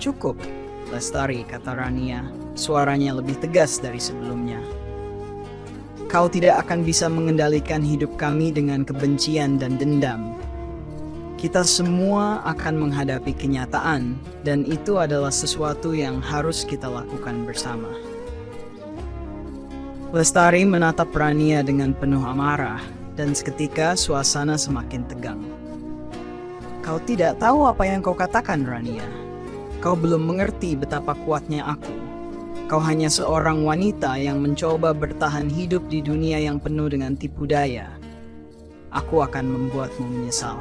Cukup, Lestari, kata Rania, suaranya lebih tegas dari sebelumnya. Kau tidak akan bisa mengendalikan hidup kami dengan kebencian dan dendam. Kita semua akan menghadapi kenyataan, dan itu adalah sesuatu yang harus kita lakukan bersama. Lestari menatap Rania dengan penuh amarah, dan seketika suasana semakin tegang. Kau tidak tahu apa yang kau katakan, Rania. Kau belum mengerti betapa kuatnya aku. Kau hanya seorang wanita yang mencoba bertahan hidup di dunia yang penuh dengan tipu daya. Aku akan membuatmu menyesal.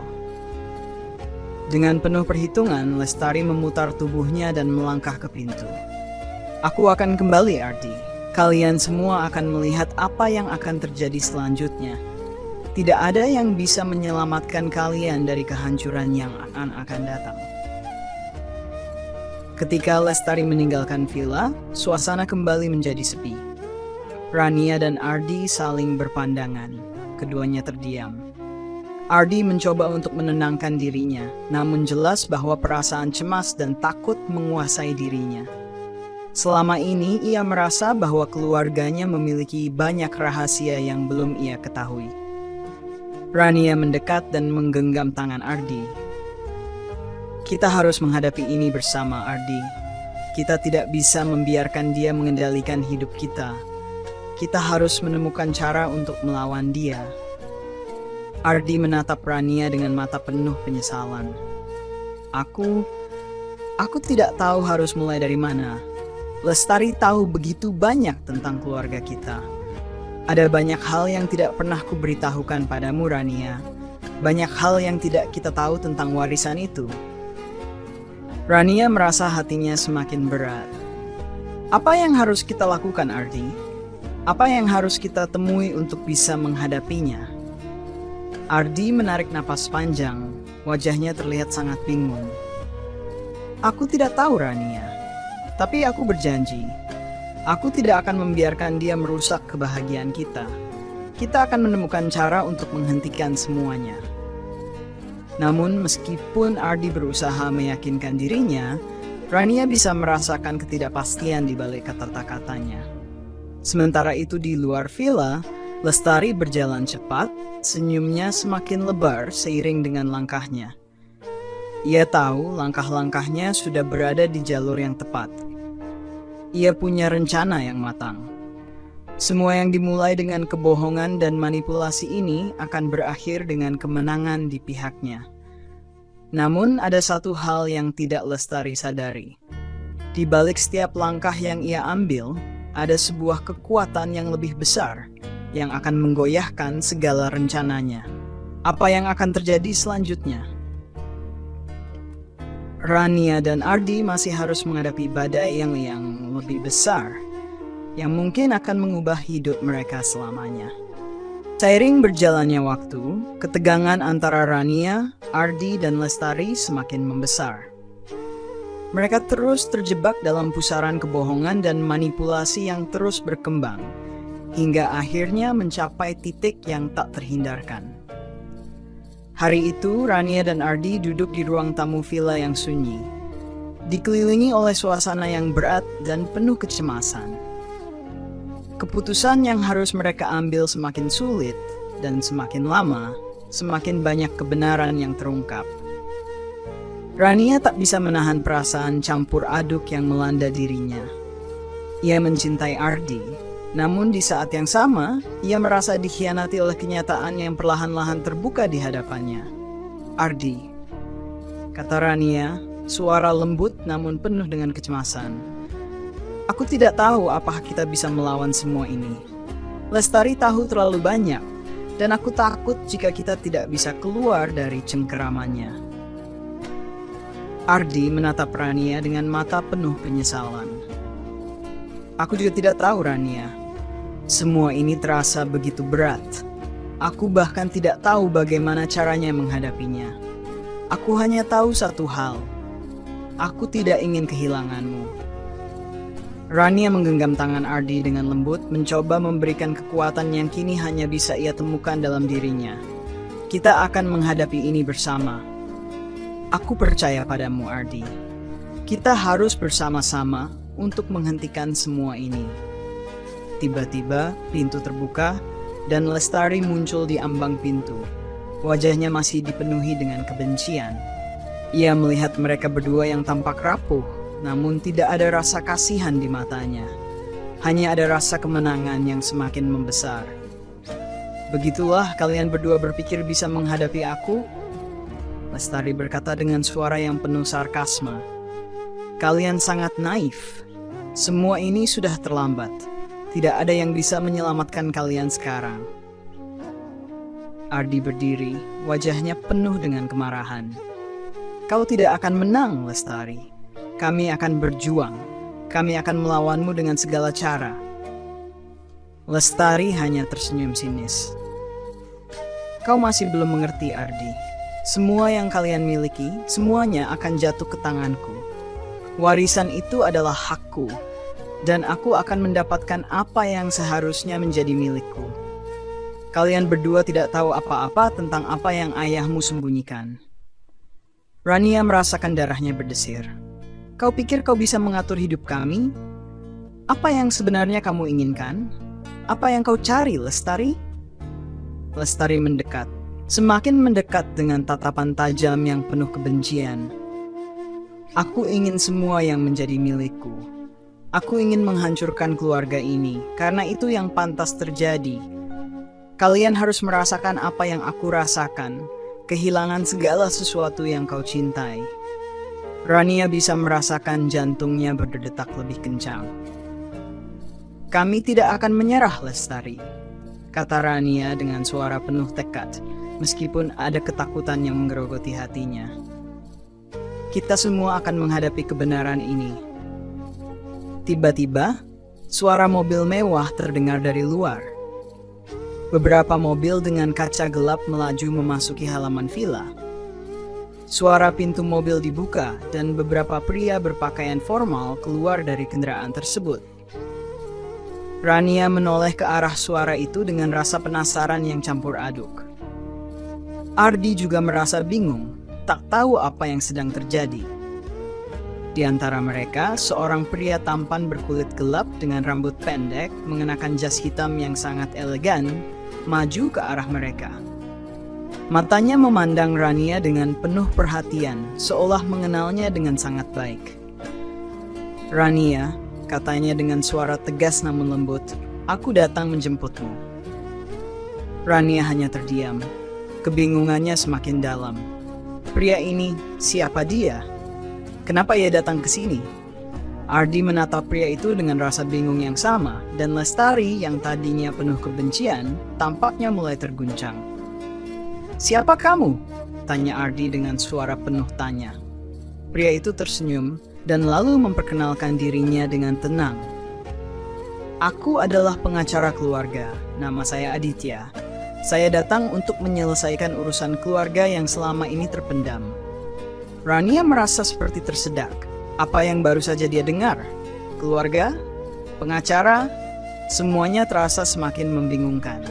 Dengan penuh perhitungan, Lestari memutar tubuhnya dan melangkah ke pintu. Aku akan kembali, Ardi. Kalian semua akan melihat apa yang akan terjadi selanjutnya. Tidak ada yang bisa menyelamatkan kalian dari kehancuran yang akan datang. Ketika Lestari meninggalkan villa, suasana kembali menjadi sepi. Rania dan Ardi saling berpandangan. Keduanya terdiam. Ardi mencoba untuk menenangkan dirinya, namun jelas bahwa perasaan cemas dan takut menguasai dirinya. Selama ini ia merasa bahwa keluarganya memiliki banyak rahasia yang belum ia ketahui. Rania mendekat dan menggenggam tangan Ardi. Kita harus menghadapi ini bersama, Ardi. Kita tidak bisa membiarkan dia mengendalikan hidup kita. Kita harus menemukan cara untuk melawan dia. Ardi menatap Rania dengan mata penuh penyesalan. Aku tidak tahu harus mulai dari mana. Lestari tahu begitu banyak tentang keluarga kita. Ada banyak hal yang tidak pernah kuberitahukan padamu, Rania. Banyak hal yang tidak kita tahu tentang warisan itu. Rania merasa hatinya semakin berat. Apa yang harus kita lakukan, Ardi? Apa yang harus kita temui untuk bisa menghadapinya? Ardi menarik napas panjang. Wajahnya terlihat sangat bingung. Aku tidak tahu, Rania. Tapi aku berjanji, aku tidak akan membiarkan dia merusak kebahagiaan kita. Kita akan menemukan cara untuk menghentikan semuanya. Namun meskipun Ardi berusaha meyakinkan dirinya, Rania bisa merasakan ketidakpastian di balik kata-katanya. Sementara itu di luar villa, Lestari berjalan cepat, senyumnya semakin lebar seiring dengan langkahnya. Ia tahu langkah-langkahnya sudah berada di jalur yang tepat. Ia punya rencana yang matang. Semua yang dimulai dengan kebohongan dan manipulasi ini akan berakhir dengan kemenangan di pihaknya. Namun ada satu hal yang tidak Lestari sadari. Di balik setiap langkah yang ia ambil, ada sebuah kekuatan yang lebih besar yang akan menggoyahkan segala rencananya. Apa yang akan terjadi selanjutnya? Rania dan Ardi masih harus menghadapi badai yang lebih besar, yang mungkin akan mengubah hidup mereka selamanya. Seiring berjalannya waktu, ketegangan antara Rania, Ardi, dan Lestari semakin membesar. Mereka terus terjebak dalam pusaran kebohongan dan manipulasi yang terus berkembang, hingga akhirnya mencapai titik yang tak terhindarkan. Hari itu, Rania dan Ardi duduk di ruang tamu villa yang sunyi, dikelilingi oleh suasana yang berat dan penuh kecemasan. Keputusan yang harus mereka ambil semakin sulit, dan semakin lama, semakin banyak kebenaran yang terungkap. Rania tak bisa menahan perasaan campur aduk yang melanda dirinya. Ia mencintai Ardi, namun di saat yang sama, ia merasa dikhianati oleh kenyataan yang perlahan-lahan terbuka di hadapannya. Ardi, kata Rania, suara lembut namun penuh dengan kecemasan. Aku tidak tahu apakah kita bisa melawan semua ini. Lestari tahu terlalu banyak, dan aku takut jika kita tidak bisa keluar dari cengkeramannya. Ardi menatap Rania dengan mata penuh penyesalan. Aku juga tidak tahu, Rania. Semua ini terasa begitu berat. Aku bahkan tidak tahu bagaimana caranya menghadapinya. Aku hanya tahu satu hal. Aku tidak ingin kehilanganmu. Rania menggenggam tangan Ardi dengan lembut, mencoba memberikan kekuatan yang kini hanya bisa ia temukan dalam dirinya. Kita akan menghadapi ini bersama. Aku percaya padamu, Ardi. Kita harus bersama-sama untuk menghentikan semua ini. Tiba-tiba, pintu terbuka, dan Lestari muncul di ambang pintu. Wajahnya masih dipenuhi dengan kebencian. Ia melihat mereka berdua yang tampak rapuh, namun tidak ada rasa kasihan di matanya. Hanya ada rasa kemenangan yang semakin membesar. Begitulah kalian berdua berpikir bisa menghadapi aku? Lestari berkata dengan suara yang penuh sarkasme. Kalian sangat naif. Semua ini sudah terlambat. Tidak ada yang bisa menyelamatkan kalian sekarang. Ardi berdiri, wajahnya penuh dengan kemarahan. Kau tidak akan menang, Lestari. Kami akan berjuang. Kami akan melawanmu dengan segala cara. Lestari hanya tersenyum sinis. Kau masih belum mengerti, Ardi. Semua yang kalian miliki, semuanya akan jatuh ke tanganku. Warisan itu adalah hakku, dan aku akan mendapatkan apa yang seharusnya menjadi milikku. Kalian berdua tidak tahu apa-apa tentang apa yang ayahmu sembunyikan. Rania merasakan darahnya berdesir. Kau pikir kau bisa mengatur hidup kami? Apa yang sebenarnya kamu inginkan? Apa yang kau cari, Lestari? Lestari mendekat, semakin mendekat dengan tatapan tajam yang penuh kebencian. Aku ingin semua yang menjadi milikku. Aku ingin menghancurkan keluarga ini, karena itu yang pantas terjadi. Kalian harus merasakan apa yang aku rasakan, kehilangan segala sesuatu yang kau cintai. Rania bisa merasakan jantungnya berdetak lebih kencang. Kami tidak akan menyerah, Lestari, kata Rania dengan suara penuh tekad, meskipun ada ketakutan yang menggerogoti hatinya. Kita semua akan menghadapi kebenaran ini. Tiba-tiba, suara mobil mewah terdengar dari luar. Beberapa mobil dengan kaca gelap melaju memasuki halaman villa. Suara pintu mobil dibuka dan beberapa pria berpakaian formal keluar dari kendaraan tersebut. Rania menoleh ke arah suara itu dengan rasa penasaran yang campur aduk. Ardi juga merasa bingung, tak tahu apa yang sedang terjadi. Di antara mereka, seorang pria tampan berkulit gelap dengan rambut pendek mengenakan jas hitam yang sangat elegan, maju ke arah mereka. Matanya memandang Rania dengan penuh perhatian, seolah mengenalnya dengan sangat baik. Rania, katanya dengan suara tegas namun lembut, aku datang menjemputmu. Rania hanya terdiam. Kebingungannya semakin dalam. Pria ini, siapa dia? Kenapa ia datang ke sini? Ardi menatap pria itu dengan rasa bingung yang sama, dan Lestari yang tadinya penuh kebencian, tampaknya mulai terguncang. "Siapa kamu?" tanya Ardi dengan suara penuh tanya. Pria itu tersenyum, dan lalu memperkenalkan dirinya dengan tenang. "Aku adalah pengacara keluarga, nama saya Aditya. Saya datang untuk menyelesaikan urusan keluarga yang selama ini terpendam." Rania merasa seperti tersedak. Apa yang baru saja dia dengar? Keluarga? Pengacara? Semuanya terasa semakin membingungkan.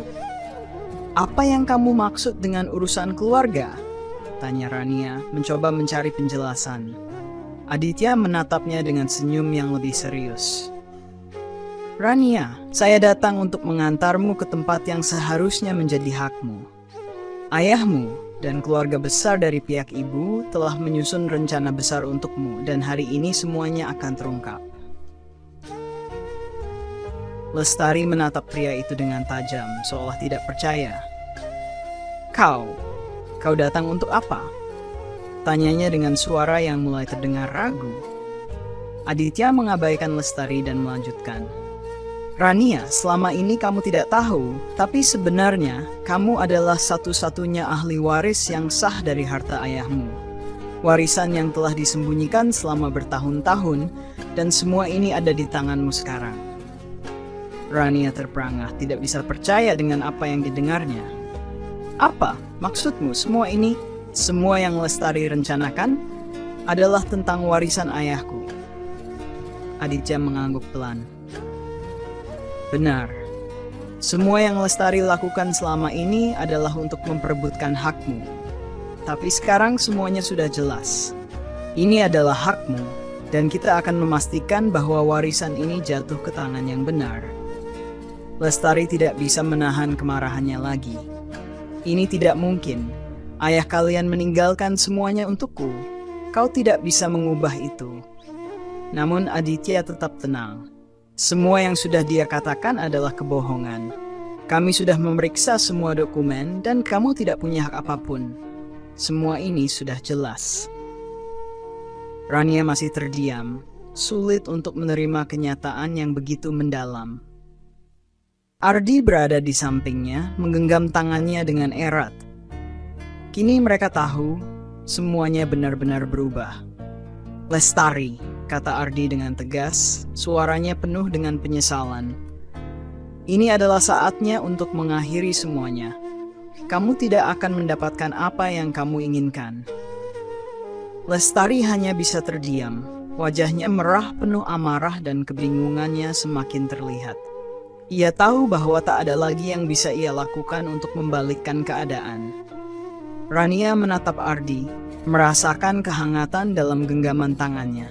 "Apa yang kamu maksud dengan urusan keluarga?" tanya Rania, mencoba mencari penjelasan. Aditya menatapnya dengan senyum yang lebih serius. "Rania, saya datang untuk mengantarmu ke tempat yang seharusnya menjadi hakmu. Ayahmu dan keluarga besar dari pihak ibu telah menyusun rencana besar untukmu, dan hari ini semuanya akan terungkap." Lestari menatap pria itu dengan tajam, seolah tidak percaya. Kau datang untuk apa?" tanyanya dengan suara yang mulai terdengar ragu. Aditya mengabaikan Lestari dan melanjutkan. "Rania, selama ini kamu tidak tahu, tapi sebenarnya kamu adalah satu-satunya ahli waris yang sah dari harta ayahmu. Warisan yang telah disembunyikan selama bertahun-tahun, dan semua ini ada di tanganmu sekarang." Rania terperangah, tidak bisa percaya dengan apa yang didengarnya. "Apa maksudmu semua ini? Semua yang Lestari rencanakan adalah tentang warisan ayahku?" Aditya mengangguk pelan. "Benar. Semua yang Lestari lakukan selama ini adalah untuk memperebutkan hakmu. Tapi sekarang semuanya sudah jelas. Ini adalah hakmu, dan kita akan memastikan bahwa warisan ini jatuh ke tangan yang benar." Lestari tidak bisa menahan kemarahannya lagi. "Ini tidak mungkin. Ayah kalian meninggalkan semuanya untukku. Kau tidak bisa mengubah itu." Namun Aditya tetap tenang. "Semua yang sudah dia katakan adalah kebohongan. Kami sudah memeriksa semua dokumen dan kamu tidak punya hak apapun. Semua ini sudah jelas." Rania masih terdiam, sulit untuk menerima kenyataan yang begitu mendalam. Ardi berada di sampingnya, menggenggam tangannya dengan erat. Kini mereka tahu, semuanya benar-benar berubah. "Lestari," kata Ardi dengan tegas, suaranya penuh dengan penyesalan. "Ini adalah saatnya untuk mengakhiri semuanya. Kamu tidak akan mendapatkan apa yang kamu inginkan." Lestari hanya bisa terdiam. Wajahnya merah penuh amarah dan kebingungannya semakin terlihat. Ia tahu bahwa tak ada lagi yang bisa ia lakukan untuk membalikkan keadaan. Rania menatap Ardi, merasakan kehangatan dalam genggaman tangannya.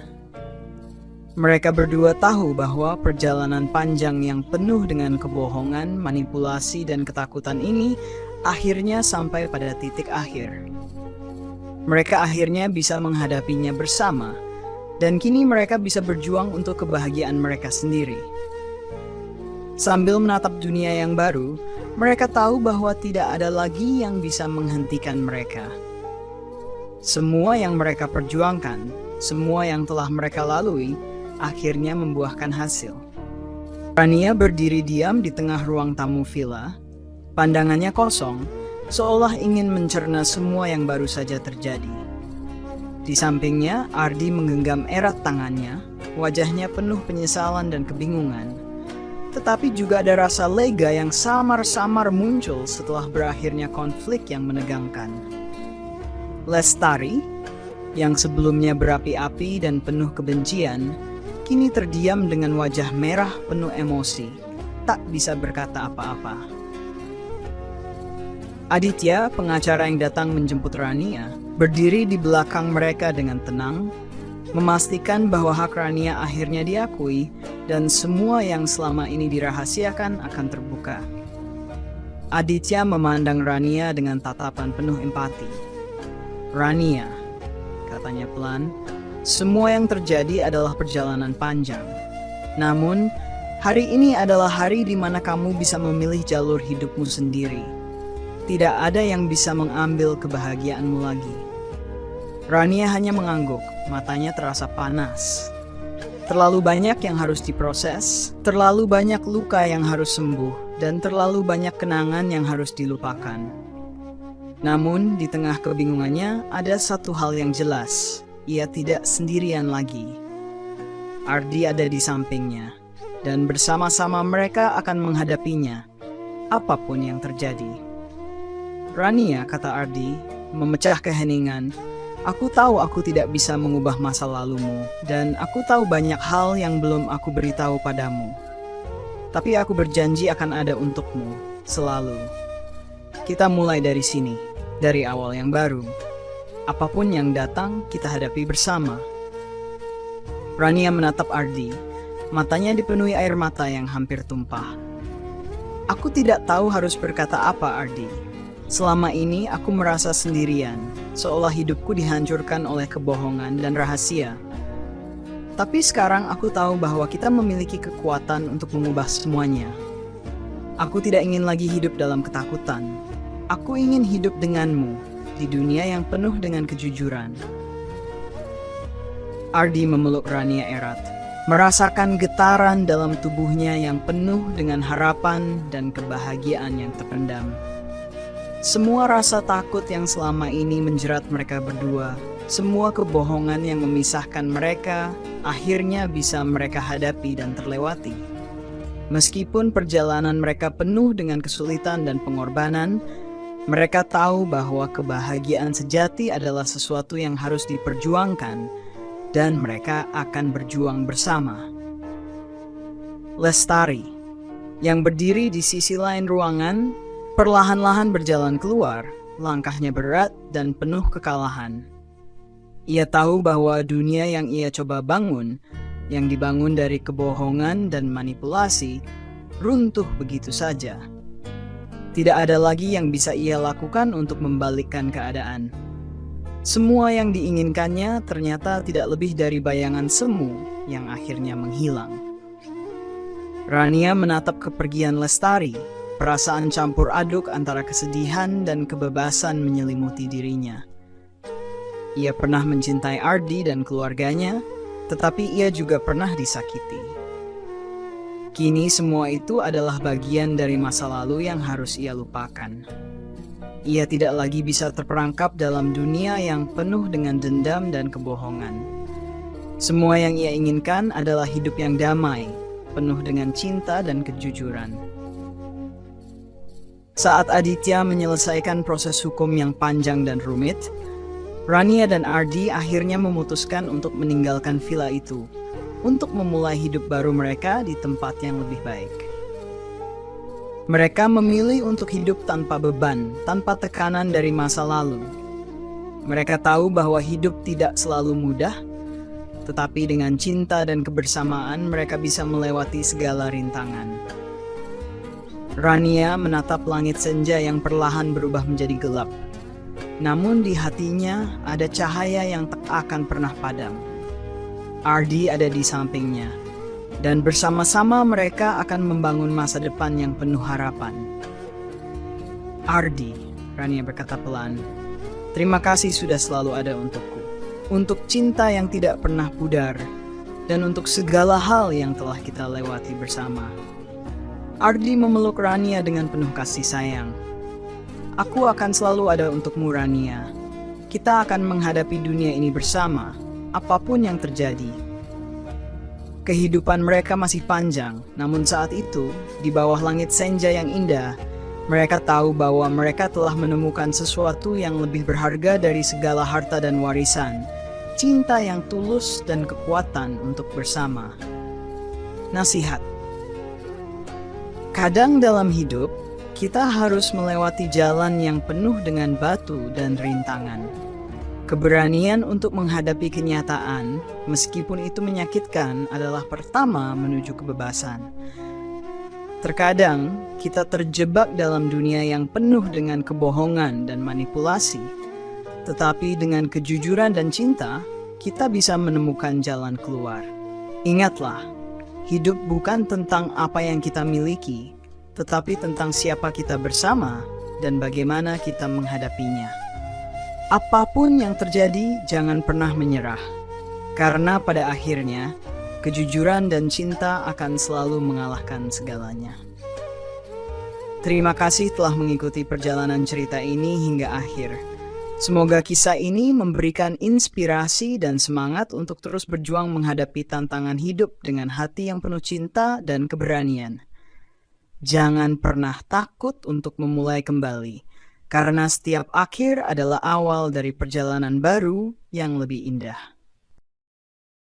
Mereka berdua tahu bahwa perjalanan panjang yang penuh dengan kebohongan, manipulasi, dan ketakutan ini akhirnya sampai pada titik akhir. Mereka akhirnya bisa menghadapinya bersama, dan kini mereka bisa berjuang untuk kebahagiaan mereka sendiri. Sambil menatap dunia yang baru, mereka tahu bahwa tidak ada lagi yang bisa menghentikan mereka. Semua yang mereka perjuangkan, semua yang telah mereka lalui, akhirnya membuahkan hasil. Rania berdiri diam di tengah ruang tamu villa, pandangannya kosong, seolah ingin mencerna semua yang baru saja terjadi. Di sampingnya, Ardi menggenggam erat tangannya, wajahnya penuh penyesalan dan kebingungan. Tetapi juga ada rasa lega yang samar-samar muncul setelah berakhirnya konflik yang menegangkan. Lestari, yang sebelumnya berapi-api dan penuh kebencian, kini terdiam dengan wajah merah penuh emosi, tak bisa berkata apa-apa. Aditya, pengacara yang datang menjemput Rania, berdiri di belakang mereka dengan tenang, memastikan bahwa hak Rania akhirnya diakui dan semua yang selama ini dirahasiakan akan terbuka. Aditya memandang Rania dengan tatapan penuh empati. "Rania," katanya pelan, "semua yang terjadi adalah perjalanan panjang. Namun, hari ini adalah hari di mana kamu bisa memilih jalur hidupmu sendiri. Tidak ada yang bisa mengambil kebahagiaanmu lagi." Rania hanya mengangguk, matanya terasa panas. Terlalu banyak yang harus diproses, terlalu banyak luka yang harus sembuh, dan terlalu banyak kenangan yang harus dilupakan. Namun, di tengah kebingungannya, ada satu hal yang jelas. Ia tidak sendirian lagi. Ardi ada di sampingnya, dan bersama-sama mereka akan menghadapinya, apapun yang terjadi. Rania, kata Ardi, memecah keheningan. Aku tahu aku tidak bisa mengubah masa lalumu, dan aku tahu banyak hal yang belum aku beritahu padamu. Tapi aku berjanji akan ada untukmu, selalu. Kita mulai dari sini, dari awal yang baru. Apapun yang datang, kita hadapi bersama. Rania menatap Ardi, matanya dipenuhi air mata yang hampir tumpah. Aku tidak tahu harus berkata apa, Ardi. Selama ini aku merasa sendirian, seolah hidupku dihancurkan oleh kebohongan dan rahasia. Tapi sekarang aku tahu bahwa kita memiliki kekuatan untuk mengubah semuanya. Aku tidak ingin lagi hidup dalam ketakutan. Aku ingin hidup denganmu, di dunia yang penuh dengan kejujuran. Ardi memeluk Rania erat, merasakan getaran dalam tubuhnya yang penuh dengan harapan dan kebahagiaan yang terpendam. Semua rasa takut yang selama ini menjerat mereka berdua, semua kebohongan yang memisahkan mereka, akhirnya bisa mereka hadapi dan terlewati. Meskipun perjalanan mereka penuh dengan kesulitan dan pengorbanan, mereka tahu bahwa kebahagiaan sejati adalah sesuatu yang harus diperjuangkan, dan mereka akan berjuang bersama. Lestari, yang berdiri di sisi lain ruangan, perlahan-lahan berjalan keluar, langkahnya berat dan penuh kekalahan. Ia tahu bahwa dunia yang ia coba bangun, yang dibangun dari kebohongan dan manipulasi, runtuh begitu saja. Tidak ada lagi yang bisa ia lakukan untuk membalikkan keadaan. Semua yang diinginkannya ternyata tidak lebih dari bayangan semu yang akhirnya menghilang. Rania menatap kepergian Lestari. Perasaan campur aduk antara kesedihan dan kebebasan menyelimuti dirinya. Ia pernah mencintai Ardi dan keluarganya, tetapi ia juga pernah disakiti. Kini semua itu adalah bagian dari masa lalu yang harus ia lupakan. Ia tidak lagi bisa terperangkap dalam dunia yang penuh dengan dendam dan kebohongan. Semua yang ia inginkan adalah hidup yang damai, penuh dengan cinta dan kejujuran. Saat Aditya menyelesaikan proses hukum yang panjang dan rumit, Rania dan Ardi akhirnya memutuskan untuk meninggalkan villa itu, untuk memulai hidup baru mereka di tempat yang lebih baik. Mereka memilih untuk hidup tanpa beban, tanpa tekanan dari masa lalu. Mereka tahu bahwa hidup tidak selalu mudah, tetapi dengan cinta dan kebersamaan mereka bisa melewati segala rintangan. Rania menatap langit senja yang perlahan berubah menjadi gelap. Namun di hatinya ada cahaya yang tak akan pernah padam. Ardi ada di sampingnya, dan bersama-sama mereka akan membangun masa depan yang penuh harapan. Ardi, Rania berkata pelan, terima kasih sudah selalu ada untukku. Untuk cinta yang tidak pernah pudar, dan untuk segala hal yang telah kita lewati bersama. Ardi memeluk Rania dengan penuh kasih sayang. Aku akan selalu ada untukmu, Rania. Kita akan menghadapi dunia ini bersama, apapun yang terjadi. Kehidupan mereka masih panjang, namun saat itu, di bawah langit senja yang indah, mereka tahu bahwa mereka telah menemukan sesuatu yang lebih berharga dari segala harta dan warisan, cinta yang tulus dan kekuatan untuk bersama. Nasihat. Kadang dalam hidup, kita harus melewati jalan yang penuh dengan batu dan rintangan. Keberanian untuk menghadapi kenyataan, meskipun itu menyakitkan, adalah pertama menuju kebebasan. Terkadang, kita terjebak dalam dunia yang penuh dengan kebohongan dan manipulasi. Tetapi dengan kejujuran dan cinta, kita bisa menemukan jalan keluar. Ingatlah, hidup bukan tentang apa yang kita miliki, tetapi tentang siapa kita bersama dan bagaimana kita menghadapinya. Apapun yang terjadi, jangan pernah menyerah. Karena pada akhirnya, Kejujuran dan cinta akan selalu mengalahkan segalanya. Terima kasih telah mengikuti perjalanan cerita ini hingga akhir. Semoga kisah ini memberikan inspirasi dan semangat untuk terus berjuang menghadapi tantangan hidup dengan hati yang penuh cinta dan keberanian. Jangan pernah takut untuk memulai kembali, karena setiap akhir adalah awal dari perjalanan baru yang lebih indah.